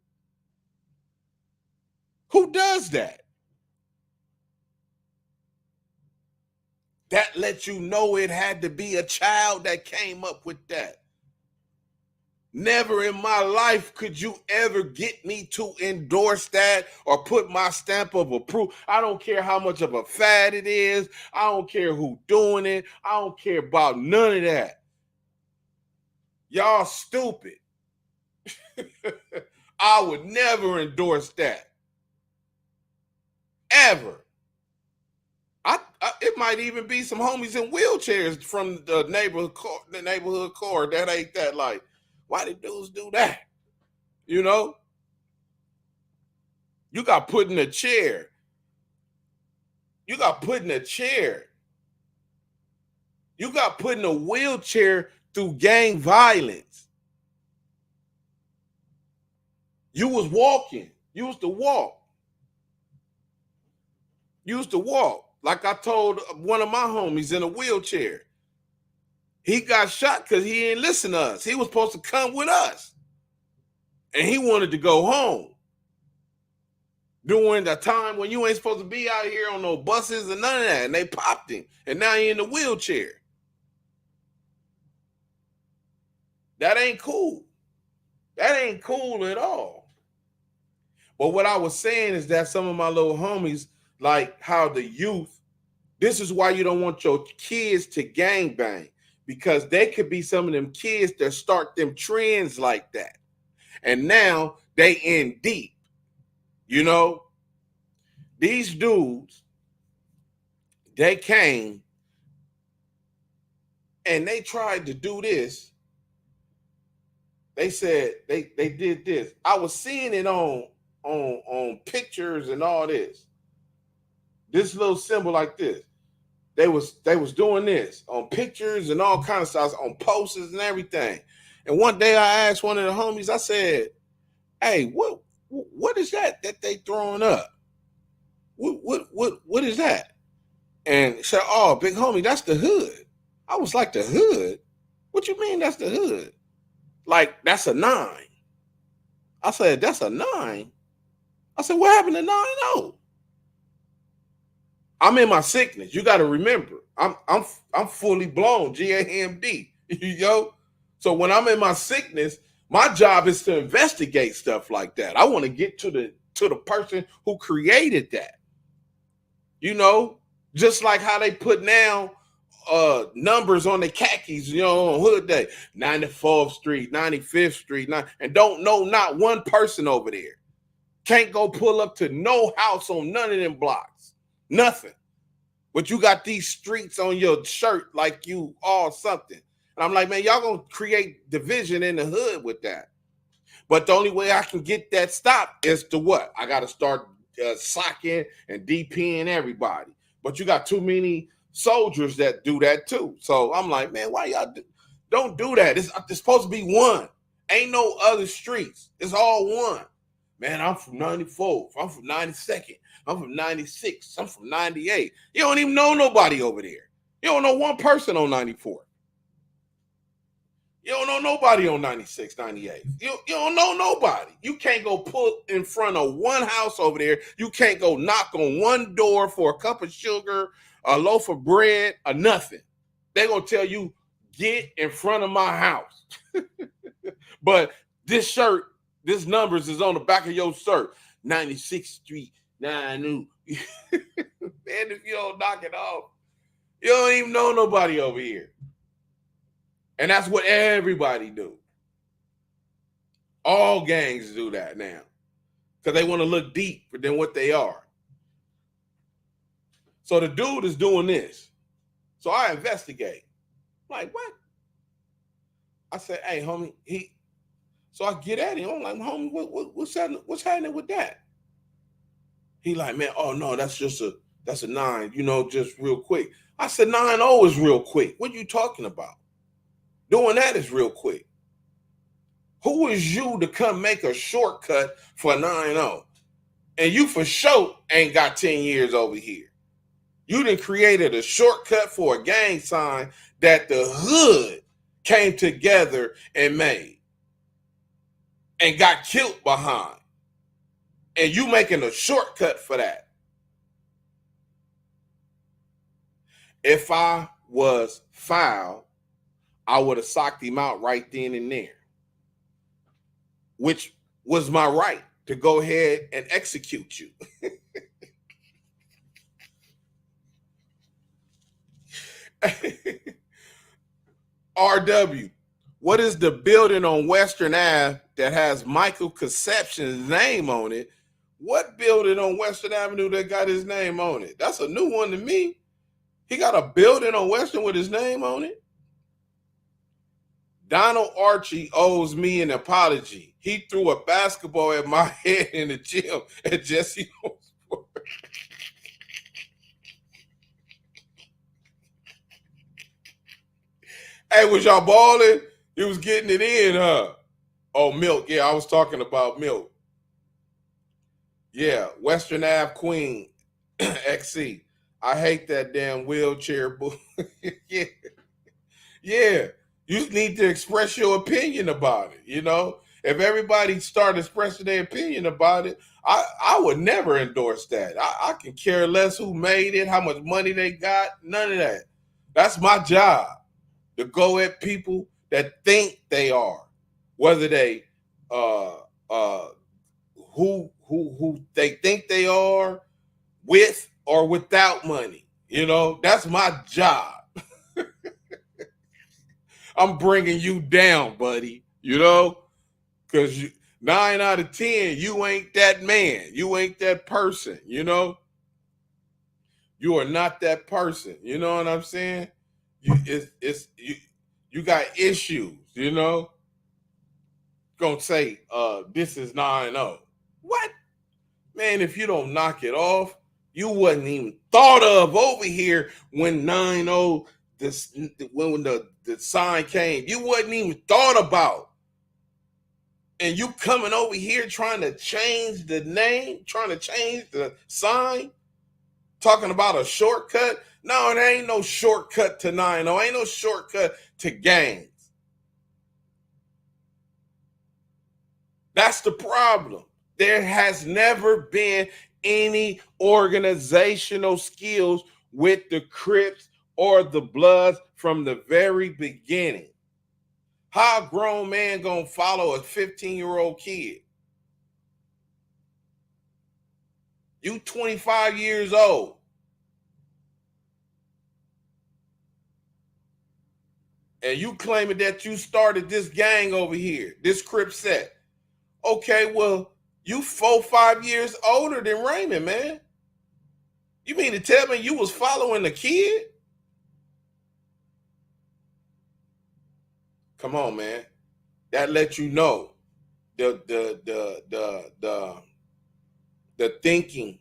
S4: Who does that? That lets you know it had to be a child that came up with that. Never in my life could you ever get me to endorse that or put my stamp of approval. I don't care how much of a fad it is. I don't care who doing it. I don't care about none of that. Y'all stupid. I would never endorse that. Ever. It might even be some homies in wheelchairs from the neighborhood car that ain't that like, why did dudes do that? You know? You got put in a chair. You got put in a chair. You got put in a wheelchair through gang violence. You was walking. You used to walk. You used to walk. Like I told one of my homies in a wheelchair. He got shot because he didn't listen to us. He was supposed to come with us. And he wanted to go home. During the time when you ain't supposed to be out here on no buses and none of that. And they popped him. And now he in the wheelchair. That ain't cool. That ain't cool at all. But what I was saying is that some of my little homies, like how the youth, this is why you don't want your kids to gangbang, because they could be some of them kids that start them trends like that. And now they in deep. You know, these dudes, they came and they tried to do this. They said they did this. I was seeing it on pictures and all this. This little symbol like this. They was doing this on pictures and all kinds of stuff, on posters and everything. And one day I asked one of the homies, I said, "Hey, what is that they throwing up? What is that?" And he said, "Oh, big homie, that's the hood." I was like, "The hood? What you mean that's the hood? Like that's a 9?" I said, "That's a 9?" I said, "What happened to 9-0?" I'm in my sickness. You got to remember, I'm fully blown GAMD, yo. So when I'm in my sickness, my job is to investigate stuff like that. I want to get to the person who created that. You know, just like how they put now numbers on the khakis, you know, on Hood Day, 94th Street, 95th Street, and don't know not one person over there. Can't go pull up to no house on none of them blocks. Nothing. But you got these streets on your shirt like you all something. And I'm like, man, y'all gonna create division in the hood with that. But the only way I can get that stopped is to what? I got to start socking and DPing everybody. But you got too many soldiers that do that too. So I'm like, man, why y'all don't do that? It's supposed to be one. Ain't no other streets. It's all one. Man, I'm from 94th. I'm from 92nd. I'm from 96. I'm from 98. You don't even know nobody over there. You don't know one person on 94. You don't know nobody on 96, 98. You don't know nobody. You can't go pull in front of one house over there. You can't go knock on one door for a cup of sugar, a loaf of bread, or nothing. They're going to tell you, get in front of my house. But this shirt, this numbers is on the back of your shirt. 96th Street, 9 Man, if you don't knock it off, you don't even know nobody over here. And that's what everybody do. All gangs do that now. Because they want to look deeper than what they are. So the dude is doing this. So I investigate. I'm like, what? I said, hey, homie, so I get at him. I'm like, homie, what's happening with that? He like, man, oh no, that's a 9, you know, just real quick. I said 9-0 is real quick. What are you talking about? Doing that is real quick. Who is you to come make a shortcut for 9-0? And you for sure ain't got 10 years over here. You done created a shortcut for a gang sign that the hood came together and made and got killed behind. And you making a shortcut for that. If I was foul, I would have socked him out right then and there, which was my right to go ahead and execute you. RW, what is the building on Western Ave that has Michael Conception's name on it? What building on Western Avenue that got his name on it? That's a new one to me. He got a building on Western with his name on it? Donald Archie owes me an apology. He threw a basketball at my head in the gym at Jesse Osborne. Hey, was y'all balling? You was getting it in, huh? Oh, Milk. Yeah, I was talking about Milk. Yeah, Western Ave Queen, XC. I hate that damn wheelchair. Yeah. Yeah. You need to express your opinion about it, you know? If everybody started expressing their opinion about it, I would never endorse that. I can care less who made it, how much money they got, none of that. That's my job, to go at people that think they are, whether they who who they think they are, with or without money. You know, that's my job. I'm bringing you down, buddy. You know, because 9 out of 10, you ain't that man. You ain't that person. You know, you are not that person. You know what I'm saying? You got issues. You know, gonna say this is 9-0. What? Man, if you don't knock it off, you wasn't even thought of over here when 9-0, when the sign came. You wasn't even thought about. And you coming over here trying to change the name, trying to change the sign, talking about a shortcut. No, there ain't no shortcut to 9-0. Ain't no shortcut to gains. That's the problem. There has never been any organizational skills with the Crips or the Bloods from the very beginning. How a grown man gonna follow a 15-year-old kid? You 25 years old. And you claiming that you started this gang over here, this Crip set. Okay, well, you 4-5 years older than Raymond, man. You mean to tell me you was following the kid? Come on, man. That lets you know the thinking.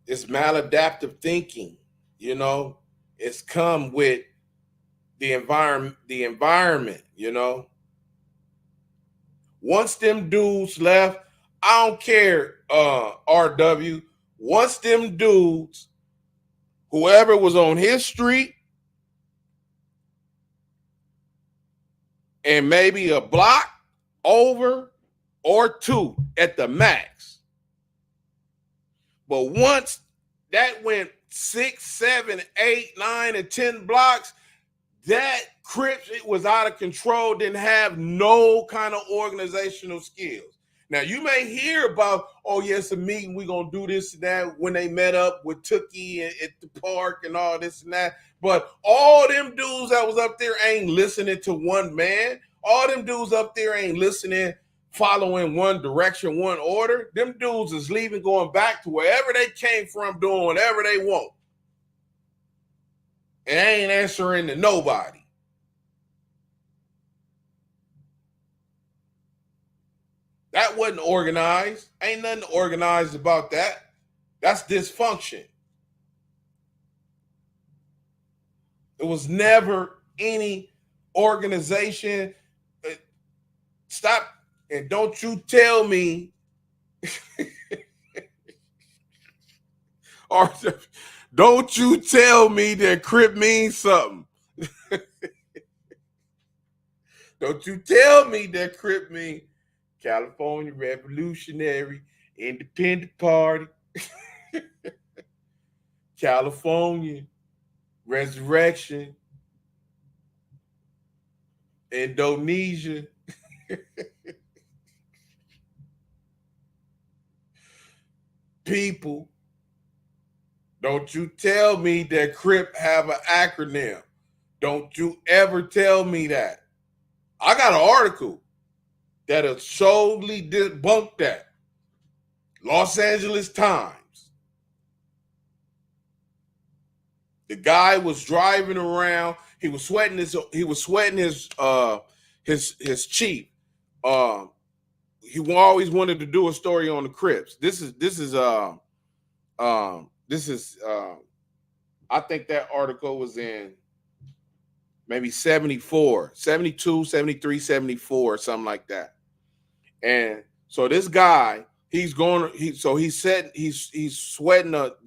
S4: It's maladaptive thinking, you know. It's come with the environment, you know. Once them dudes left, I don't care, RW. Once them dudes, whoever was on his street, and maybe a block over or two at the max. But once that went 6, 7, 8, 9, and 10 blocks, that Crips, it was out of control, didn't have no kind of organizational skills. Now, you may hear about, oh, yes, a meeting, we're going to do this and that, when they met up with Tookie at the park and all this and that. But all them dudes that was up there ain't listening to one man. All them dudes up there ain't listening, following one direction, one order. Them dudes is leaving, going back to wherever they came from, doing whatever they want. And ain't answering to nobody. That wasn't organized. Ain't nothing organized about that. That's dysfunction. It was never any organization. Stop, and don't you tell me, or don't you tell me that Crip means something. Don't you tell me that Crip means California Revolutionary Independent Party, California Resurrection, Indonesia. People, don't you tell me that Crip have an acronym. Don't you ever tell me that. I got an article that'll solely debunk that. Los Angeles Times. The guy was driving around. He was sweating his chief. He always wanted to do a story on the Crips. This is I think that article was in maybe 74, 72, 73, 74, something like that. And so this guy, he's sweating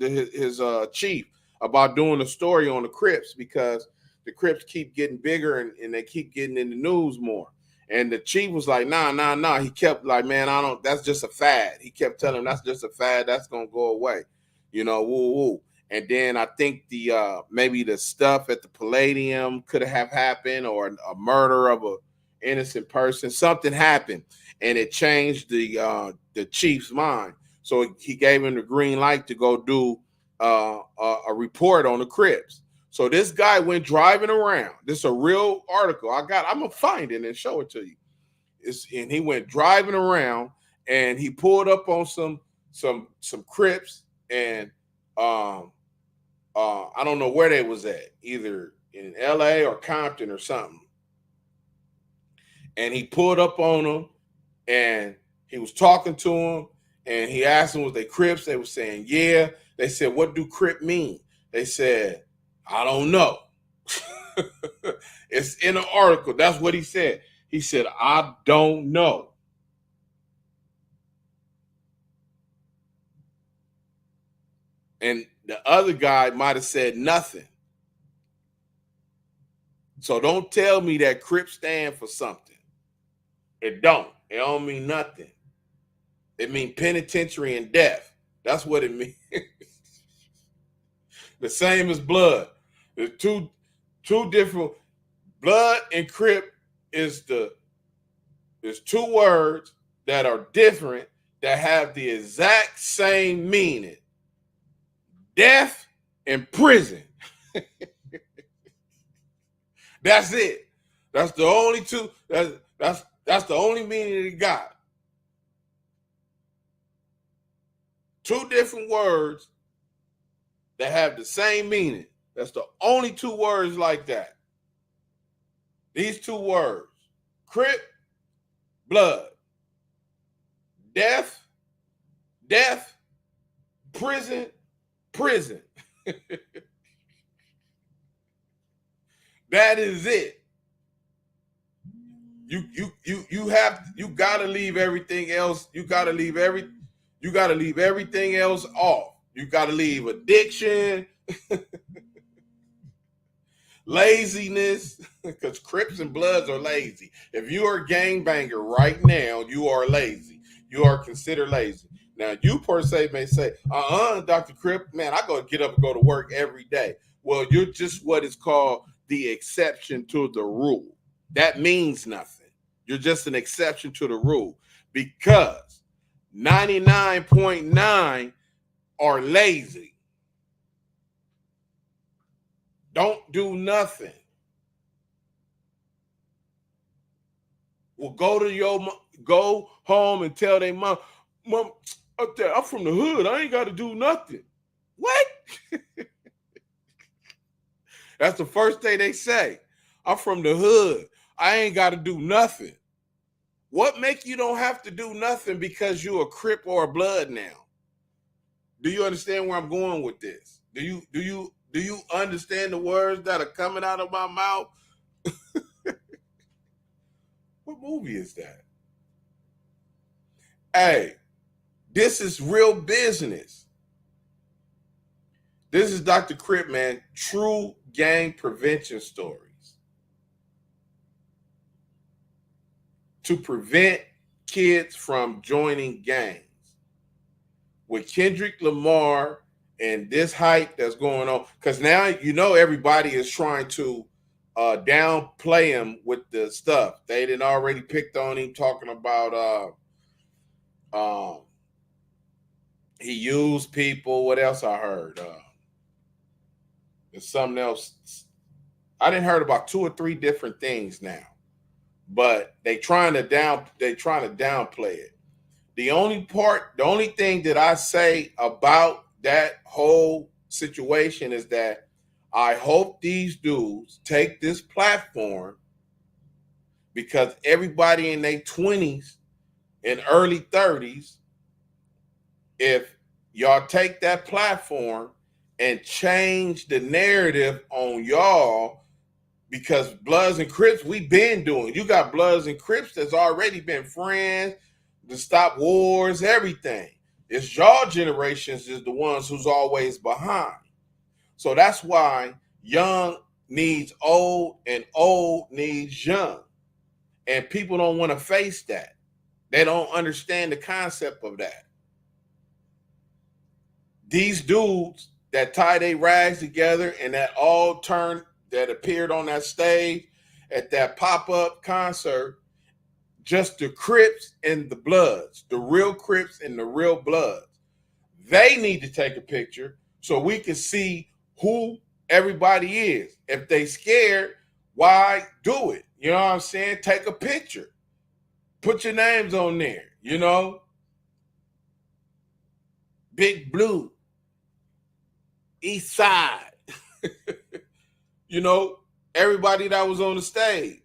S4: his chief about doing a story on the Crips because the Crips keep getting bigger and they keep getting in the news more. And the chief was like, nah. He kept like, man, that's just a fad. He kept telling him that's just a fad. That's going to go away. You know, woo. And then I think maybe the stuff at the Palladium could have happened, or a murder of an innocent person. Something happened, and it changed the chief's mind. So he gave him the green light to go do a report on the Crips. So this guy went driving around. This is a real article. I'm gonna find it and show it to you. And he went driving around, and he pulled up on some Crips, and I don't know where they was at, either in LA or Compton or something. And he pulled up on them, and he was talking to them, and he asked them, was they Crips? They were saying, yeah. They said, what do Crip mean? They said, I don't know. It's in the article. That's what he said. He said, I don't know. And the other guy might have said nothing. So don't tell me that Crip stand for something. It don't. It don't mean nothing. It means penitentiary and death. That's what it means. The same as blood. There's two different. Blood and Crip there's two words that are different that have the exact same meaning. Death and prison. That's it. That's the only two. That's the only meaning it got. Two different words that have the same meaning. That's the only two words like that. These two words. Crip, blood. Death, prison. That is it. You gotta leave everything else. You gotta leave everything else off. You gotta leave addiction, laziness, because Crips and Bloods are lazy. If you are a gangbanger right now, you are lazy. You are considered lazy. Now, you per se may say, Dr. Crip, man, I gotta get up and go to work every day. Well, you're just what is called the exception to the rule. That means nothing. You're just an exception to the rule because 99.9 are lazy. Don't do nothing. Well, go home and tell their mom, up there, I'm from the hood. I ain't got to do nothing. What? That's the first thing they say. I'm from the hood. I ain't got to do nothing. What make you don't have to do nothing because you're a Crip or a Blood now? Do you understand where I'm going with this? Do you understand the words that are coming out of my mouth? What movie is that? Hey, this is real business. This is Dr. Crip, man. True gang prevention stories. To prevent kids from joining gangs. With Kendrick Lamar and this hype that's going on, because now everybody is trying to downplay him with the stuff. They didn't already picked on him talking about he used people. What else I heard? There's something else. I didn't heard about 2 or 3 different things now, but they trying to downplay it. The only thing that I say about that whole situation is that I hope these dudes take this platform, because everybody in their 20s and early 30s, if y'all take that platform and change the narrative on y'all, because Bloods and Crips, we've been doing. You got Bloods and Crips that's already been friends to stop wars, everything. It's y'all generations is the ones who's always behind. So that's why young needs old and old needs young. And people don't want to face that. They don't understand the concept of that. These dudes that tie their rags together and that appeared on that stage at that pop-up concert, just the Crips and the Bloods, the real Crips and the real Bloods. They need to take a picture so we can see who everybody is. If they scared, why do it? You know what I'm saying? Take a picture. Put your names on there, you know? Big Blue, East Side, you know, everybody that was on the stage.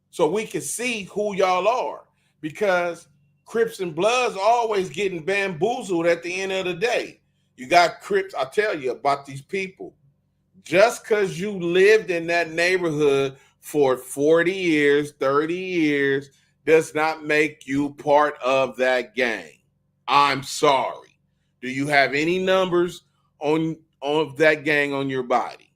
S4: So we can see who y'all are, because Crips and Bloods always getting bamboozled at the end of the day. You got Crips, I tell you about these people. Just because you lived in that neighborhood for 40 years, 30 years, does not make you part of that gang. I'm sorry. Do you have any numbers on that gang on your body?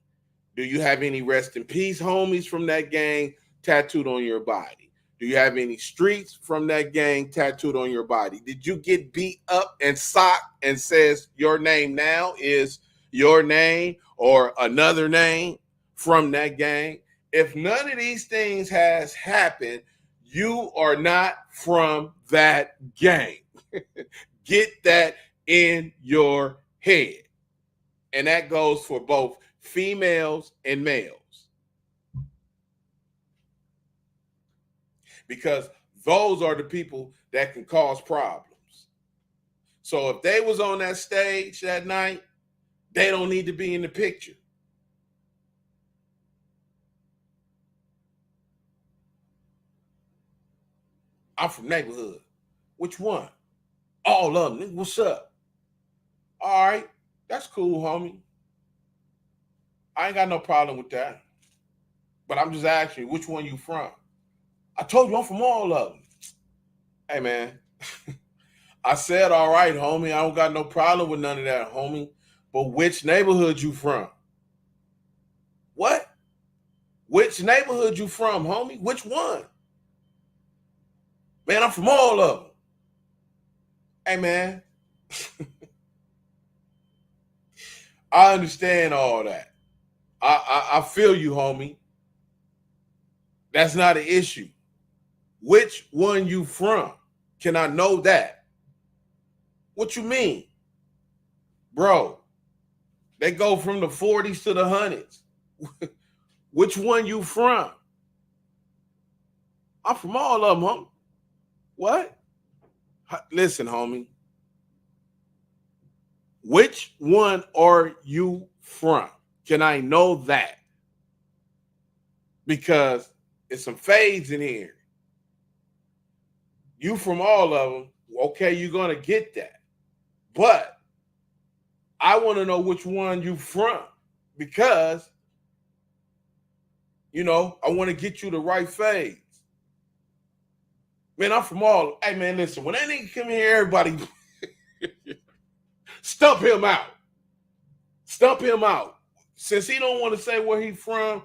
S4: Do you have any rest in peace homies from that gang tattooed on your body? Do you have any streets from that gang tattooed on your body? Did you get beat up and socked and says your name now is your name or another name from that gang? If none of these things has happened, you are not from that gang. Get that in your head. And that goes for both females and males. Because those are the people that can cause problems. So if they was on that stage that night, they don't need to be in the picture. I'm from neighborhood. Which one? All of them. What's up? All right. That's cool, homie. I ain't got no problem with that. But I'm just asking you, which one you from? I told you I'm from all of them. Hey, man. I said, all right, homie. I don't got no problem with none of that, homie. But which neighborhood you from? What? Which neighborhood you from, homie? Which one? Man, I'm from all of them. Hey, man. I understand all that. I feel you, homie. That's not an issue. Which one you from? Can I know that? What you mean? Bro, they go from the 40s to the 100s. Which one you from? I'm from all of them, homie. What? Listen, homie. Which one are you from? Can I know that? Because it's some fades in here. You from all of them, okay, you're going to get that. But I want to know which one you from, because, you know, I want to get you the right fades. Man, I'm from all. Hey, man, listen, when that nigga come here, everybody stump him out. Stump him out. Since he don't want to say where he from,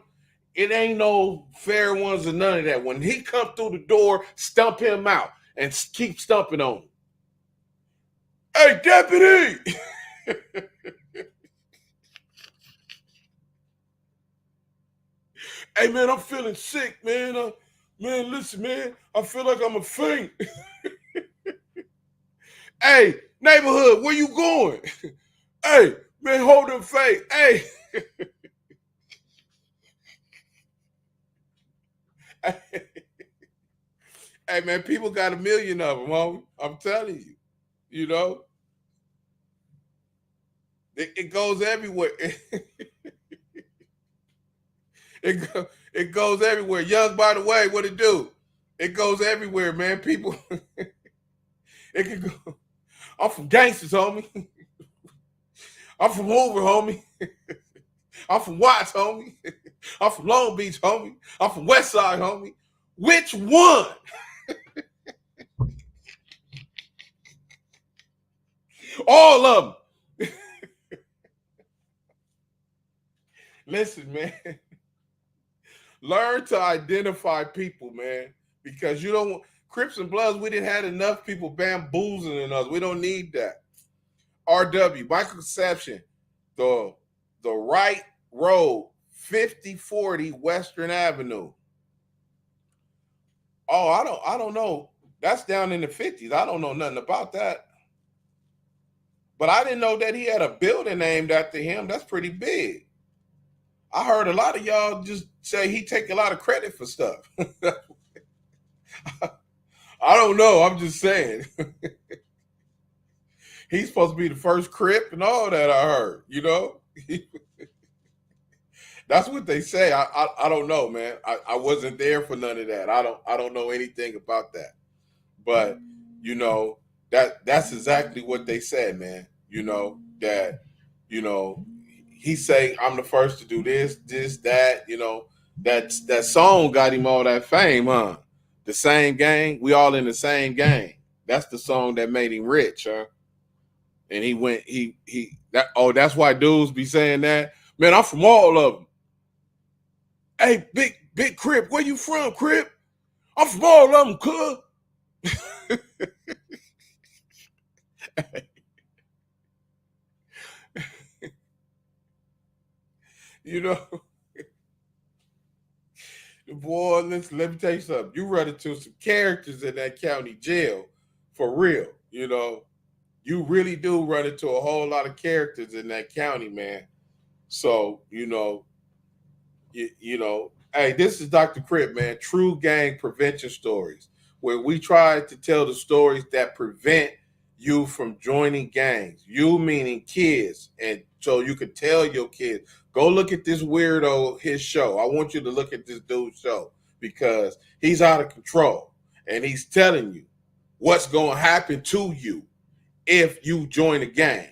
S4: it ain't no fair ones or none of that. When he come through the door, stump him out and keep stumping on him. Hey, deputy! Hey, man, I'm feeling sick, man. Man, listen, man, I feel like I'm a faint. Hey, neighborhood, where you going? Hey, man, hold them faith. Hey. Hey, man, people got a million of them, homie. I'm telling you, you know. It goes everywhere. It goes everywhere. Young, by the way, what it do? It goes everywhere, man. People, it can go. I'm from gangsters, homie. I'm from Hoover, homie. I'm from Watts, homie. I'm from Long Beach, homie. I'm from West Side, homie. Which one? All of them. Listen, man. Learn to identify people, man, because you don't want Crips and Bloods. We didn't have enough people bamboozling us. We don't need that. RW, Michael Conception, the right road 5040 Western Avenue. Oh, I don't know. That's down in the 50s. I don't know nothing about that. But I didn't know that he had a building named after him. That's pretty big. I heard a lot of y'all just say he take a lot of credit for stuff. I don't know. I'm just saying. He's supposed to be the first Crip and all that, I heard, you know? That's what they say. I don't know, man. I wasn't there for none of that. I don't know anything about that. But you know, that's exactly what they said, man. You know, that, you know, he say, I'm the first to do this, that, you know, that song got him all that fame, huh? The same gang, we all in the same gang. That's the song that made him rich, huh? And he went, that's why dudes be saying that. Man, I'm from all of them. Hey, big Crip, where you from, Crip? I'm from all of them, cuz. You know, boy, let me tell you something. You run into some characters in that county jail for real. You know, you really do run into a whole lot of characters in that county, man. So, you know, hey, this is Dr. Crip, man. True Gang Prevention Stories, where we try to tell the stories that prevent you from joining gangs. You meaning kids, and so you can tell your kids, go look at this weirdo, his show. I want you to look at this dude's show because he's out of control, and he's telling you what's going to happen to you if you join a gang.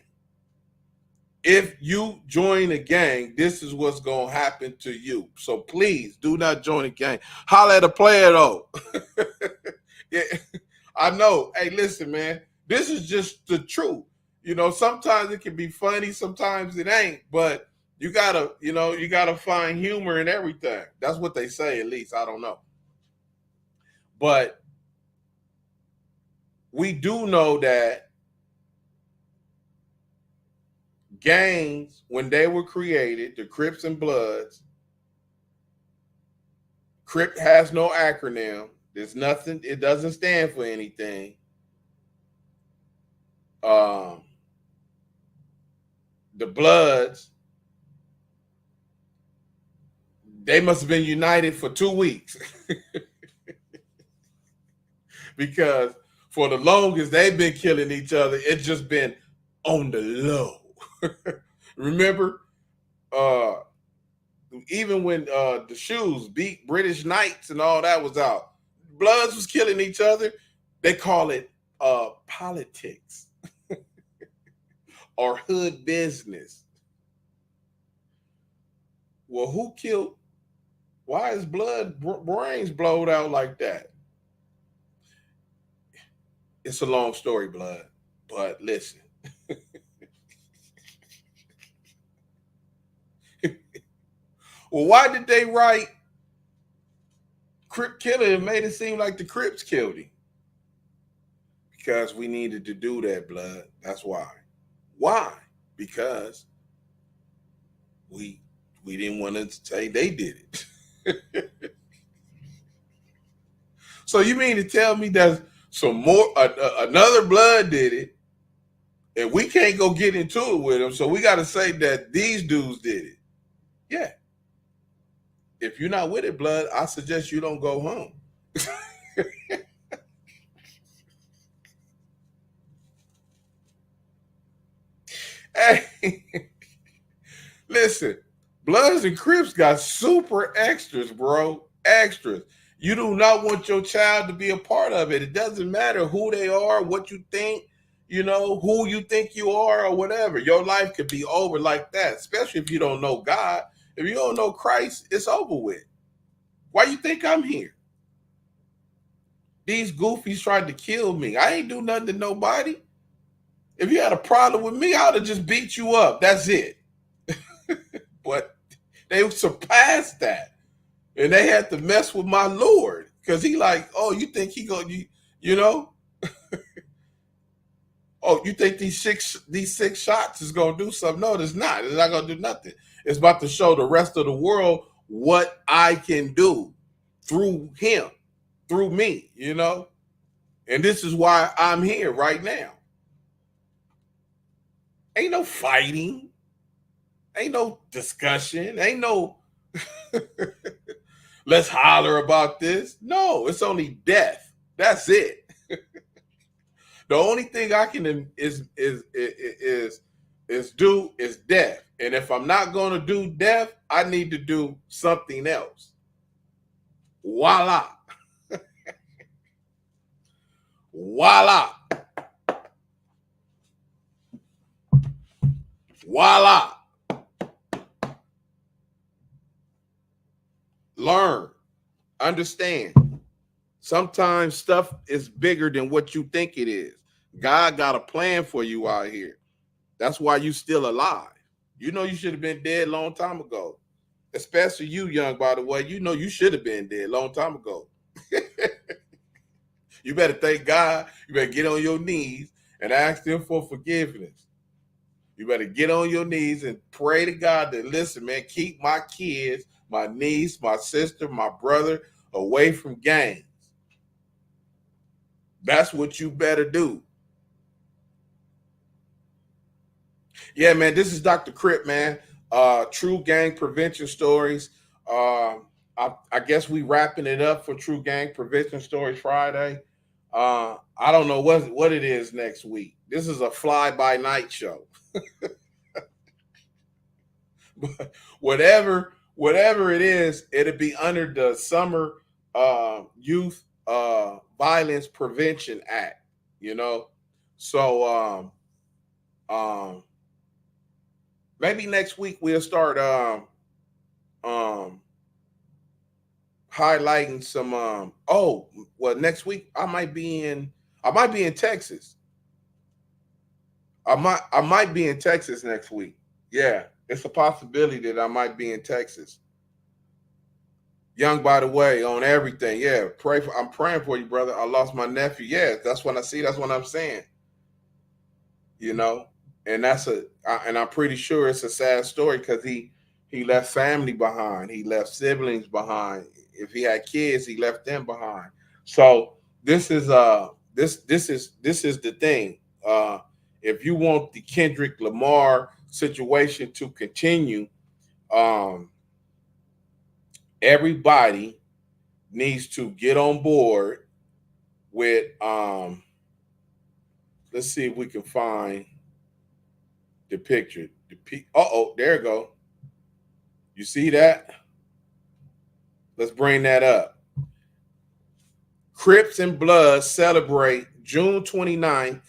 S4: If you join a gang, this is what's going to happen to you. So please do not join a gang. Holla at a player, though. Yeah, I know. Hey, listen, man. This is just the truth. You know, sometimes it can be funny. Sometimes it ain't. But you got to find humor in everything. That's what they say, at least. I don't know. But we do know that gangs, when they were created, the Crips and Bloods, Crip has no acronym. There's nothing, it doesn't stand for anything. The Bloods, they must have been united for 2 weeks. Because for the longest they've been killing each other, it's just been on the low. Remember, even when the Shoes beat British Knights and all that was out, Bloods was killing each other. They call it politics or hood business. Well, who killed? Why is Blood brains blowed out like that? It's a long story, Blood, but listen. Well, why did they write Crip killer and made it seem like the Crips killed him? Because we needed to do that, Blood. That's why. Why? Because we didn't want to say they did it. So you mean to tell me that some more another Blood did it, and we can't go get into it with them, so we got to say that these dudes did it? Yeah. If you're not with it, Blood, I suggest you don't go home. Hey, listen, Bloods and Crips got super extras, bro. Extras. You do not want your child to be a part of it. It doesn't matter who they are, what you think, you know, who you think you are or whatever. Your life could be over like that, especially if you don't know God. If you don't know Christ, it's over with. Why you think I'm here? These goofies tried to kill me. I ain't do nothing to nobody. If you had a problem with me, I would have just beat you up. That's it. But they surpassed that. And they had to mess with my Lord. Because he like, oh, you think he gonna, you know? Oh, you think these six shots is gonna do something? No, it's not. It's not gonna do nothing. It's about to show the rest of the world what I can do through him, through me, you know? And this is why I'm here right now. Ain't no fighting. Ain't no discussion. Ain't no let's holler about this. No, it's only death. That's it. The only thing I can is do is death. And if I'm not going to do death, I need to do something else. Voila. Voila. Voila. Learn. Understand. Sometimes stuff is bigger than what you think it is. God got a plan for you out here. That's why you still alive. You know you should have been dead a long time ago. Especially you, young, by the way. You know you should have been dead a long time ago. You better thank God. You better get on your knees and ask him for forgiveness. You better get on your knees and pray to God that, listen, man, keep my kids, my niece, my sister, my brother away from gangs. That's what you better do. Yeah, man, this is Dr. Crip, man. True Gang Prevention Stories. I guess we wrapping it up for True Gang Prevention Stories Friday. I don't know what it is next week. This is a fly-by-night show. But whatever it is, it'll be under the Summer Youth Violence Prevention Act, you know. So maybe next week we'll start highlighting some next week I might be in Texas. I might be in Texas next week. Yeah, it's a possibility that I might be in Texas. Young, by the way, on everything. Yeah, I'm praying for you, brother. I lost my nephew. Yeah, that's what I see. That's what I'm saying. You know, and I'm pretty sure it's a sad story because he left family behind. He left siblings behind. If he had kids, he left them behind. So this is this is the thing. If you want the Kendrick Lamar situation to continue, everybody needs to get on board with let's see if we can find the picture. There you go. You see that? Let's bring that up. Crips and Bloods celebrate June 29th.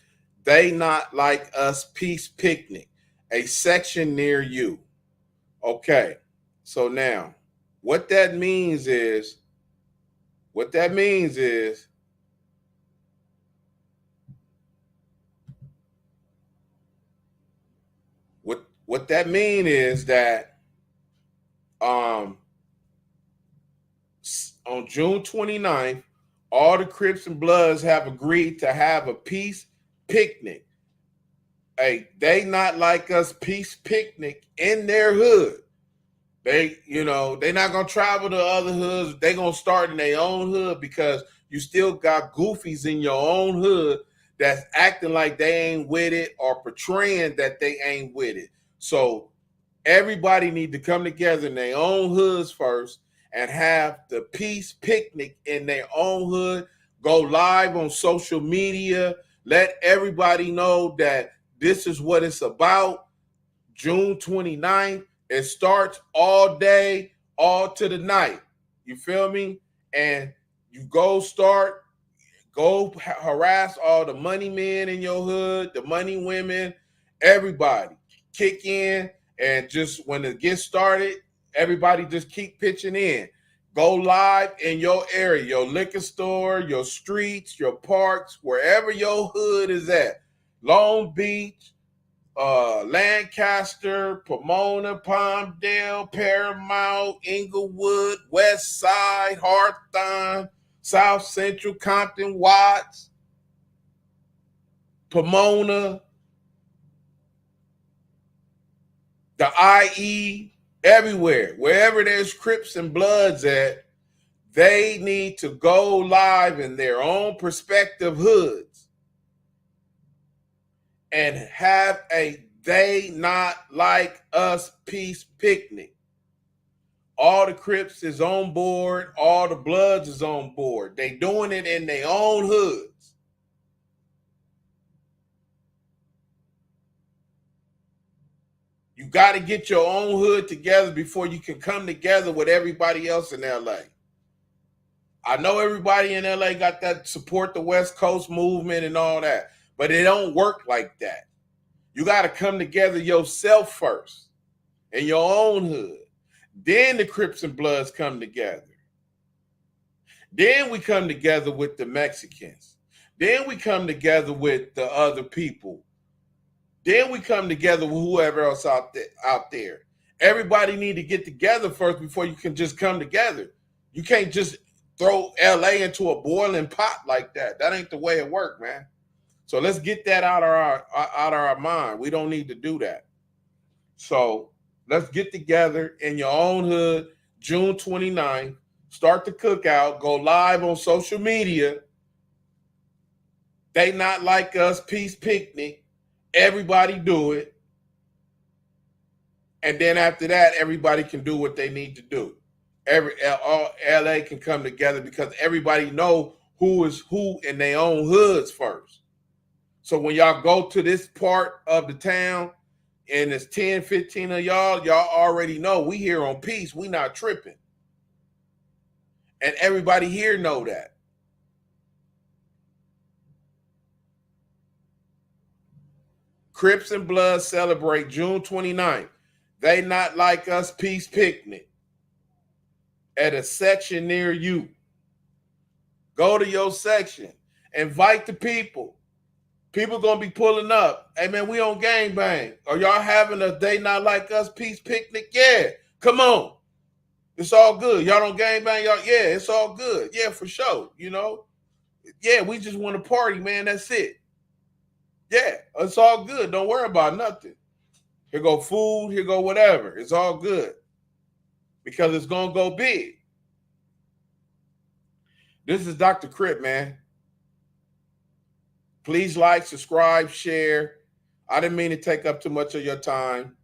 S4: They Not Like Us Peace Picnic, a section near you. Okay, so now what that means is what that means is that on June 29th, all the Crips and Bloods have agreed to have a peace picnic. They Not Like Us peace picnic in their hood. They're not gonna travel to other hoods. They're gonna start in their own hood because you still got goofies in your own hood that's acting like they ain't with it or portraying that they ain't with it. So everybody need to come together in their own hoods first and have the peace picnic in their own hood. Go live on social media. Let everybody know that this is what it's about. June 29th. It starts all day, all to the night. You feel me? And you go harass all the money men in your hood, the money women, everybody. Kick in, and just when it gets started, everybody just keep pitching in. Go live in your area, your liquor store, your streets, your parks, wherever your hood is at. Long Beach, Lancaster, Pomona, Palmdale, Paramount, Inglewood, West Side, Hawthorne, South Central, Compton, Watts, Pomona, the IE, Everywhere, wherever there's Crips and Bloods at, they need to go live in their own prospective hoods and have a They Not Like Us peace picnic. All the Crips is on board. All the Bloods is on board. They doing it in their own hoods. You got to get your own hood together before you can come together with everybody else in LA. I know everybody in LA got that support the West Coast movement and all that, but it don't work like that. You got to come together yourself first in your own hood. Then the Crips and Bloods come together. Then we come together with the Mexicans. Then we come together with the other people. Then we come together with whoever else out there. Everybody need to get together first before you can just come together. You can't just throw LA into a boiling pot like that. That ain't the way it works, man. So let's get that out of our mind. We don't need to do that. So let's get together in your own hood, June 29th. Start the cookout. Go live on social media. They Not Like Us peace picnic. Everybody do it. And then after that, everybody can do what they need to do. All LA can come together because everybody know who is who in their own hoods first. So when y'all go to this part of the town and it's 10, 15 of y'all already know we here on peace. We not tripping. And everybody here know that. Crips and Bloods celebrate June 29th. They Not Like Us peace picnic at a section near you. Go to your section. Invite the people. People gonna be pulling up. Hey man, we on gangbang. Are y'all having a They Not Like Us peace picnic? Yeah, come on. It's all good. Y'all don't gangbang, y'all. Yeah, it's all good. Yeah, for sure. You know. Yeah, we just want to party, man. That's it. Yeah, it's all good. Don't worry about nothing. Here go food. Here go whatever. It's all good because it's gonna go big. This is Dr. Crip, man. Please like, subscribe, share. I didn't mean to take up too much of your time.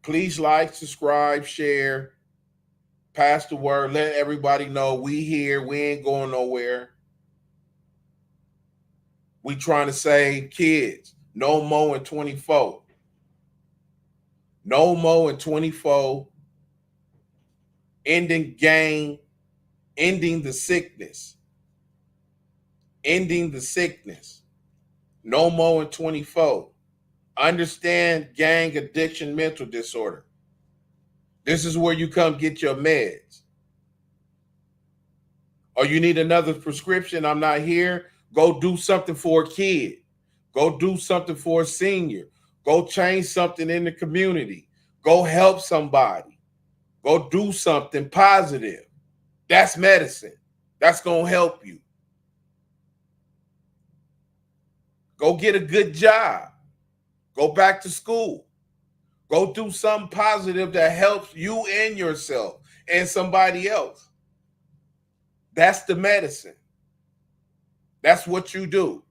S4: Please like, subscribe, share, pass the word, let everybody know we here, we ain't going nowhere. We trying to save kids. No more in 24. No more in 24. Ending gang, ending the sickness. Ending the sickness. No more in 24. Understand gang addiction mental disorder. This is where you come get your meds. Or you need another prescription, I'm not here. Go do something for a kid. Go do something for a senior. Go change something in the community. Go help somebody. Go do something positive. That's medicine. That's going to help you. Go get a good job. Go back to school. Go do something positive that helps you and yourself and somebody else. That's the medicine. That's what you do.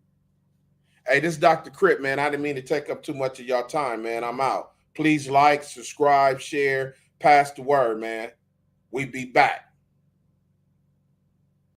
S4: Hey, this is Dr. Crip, man. I didn't mean to take up too much of your time, man. I'm out. Please like, subscribe, share, pass the word, man. We be back.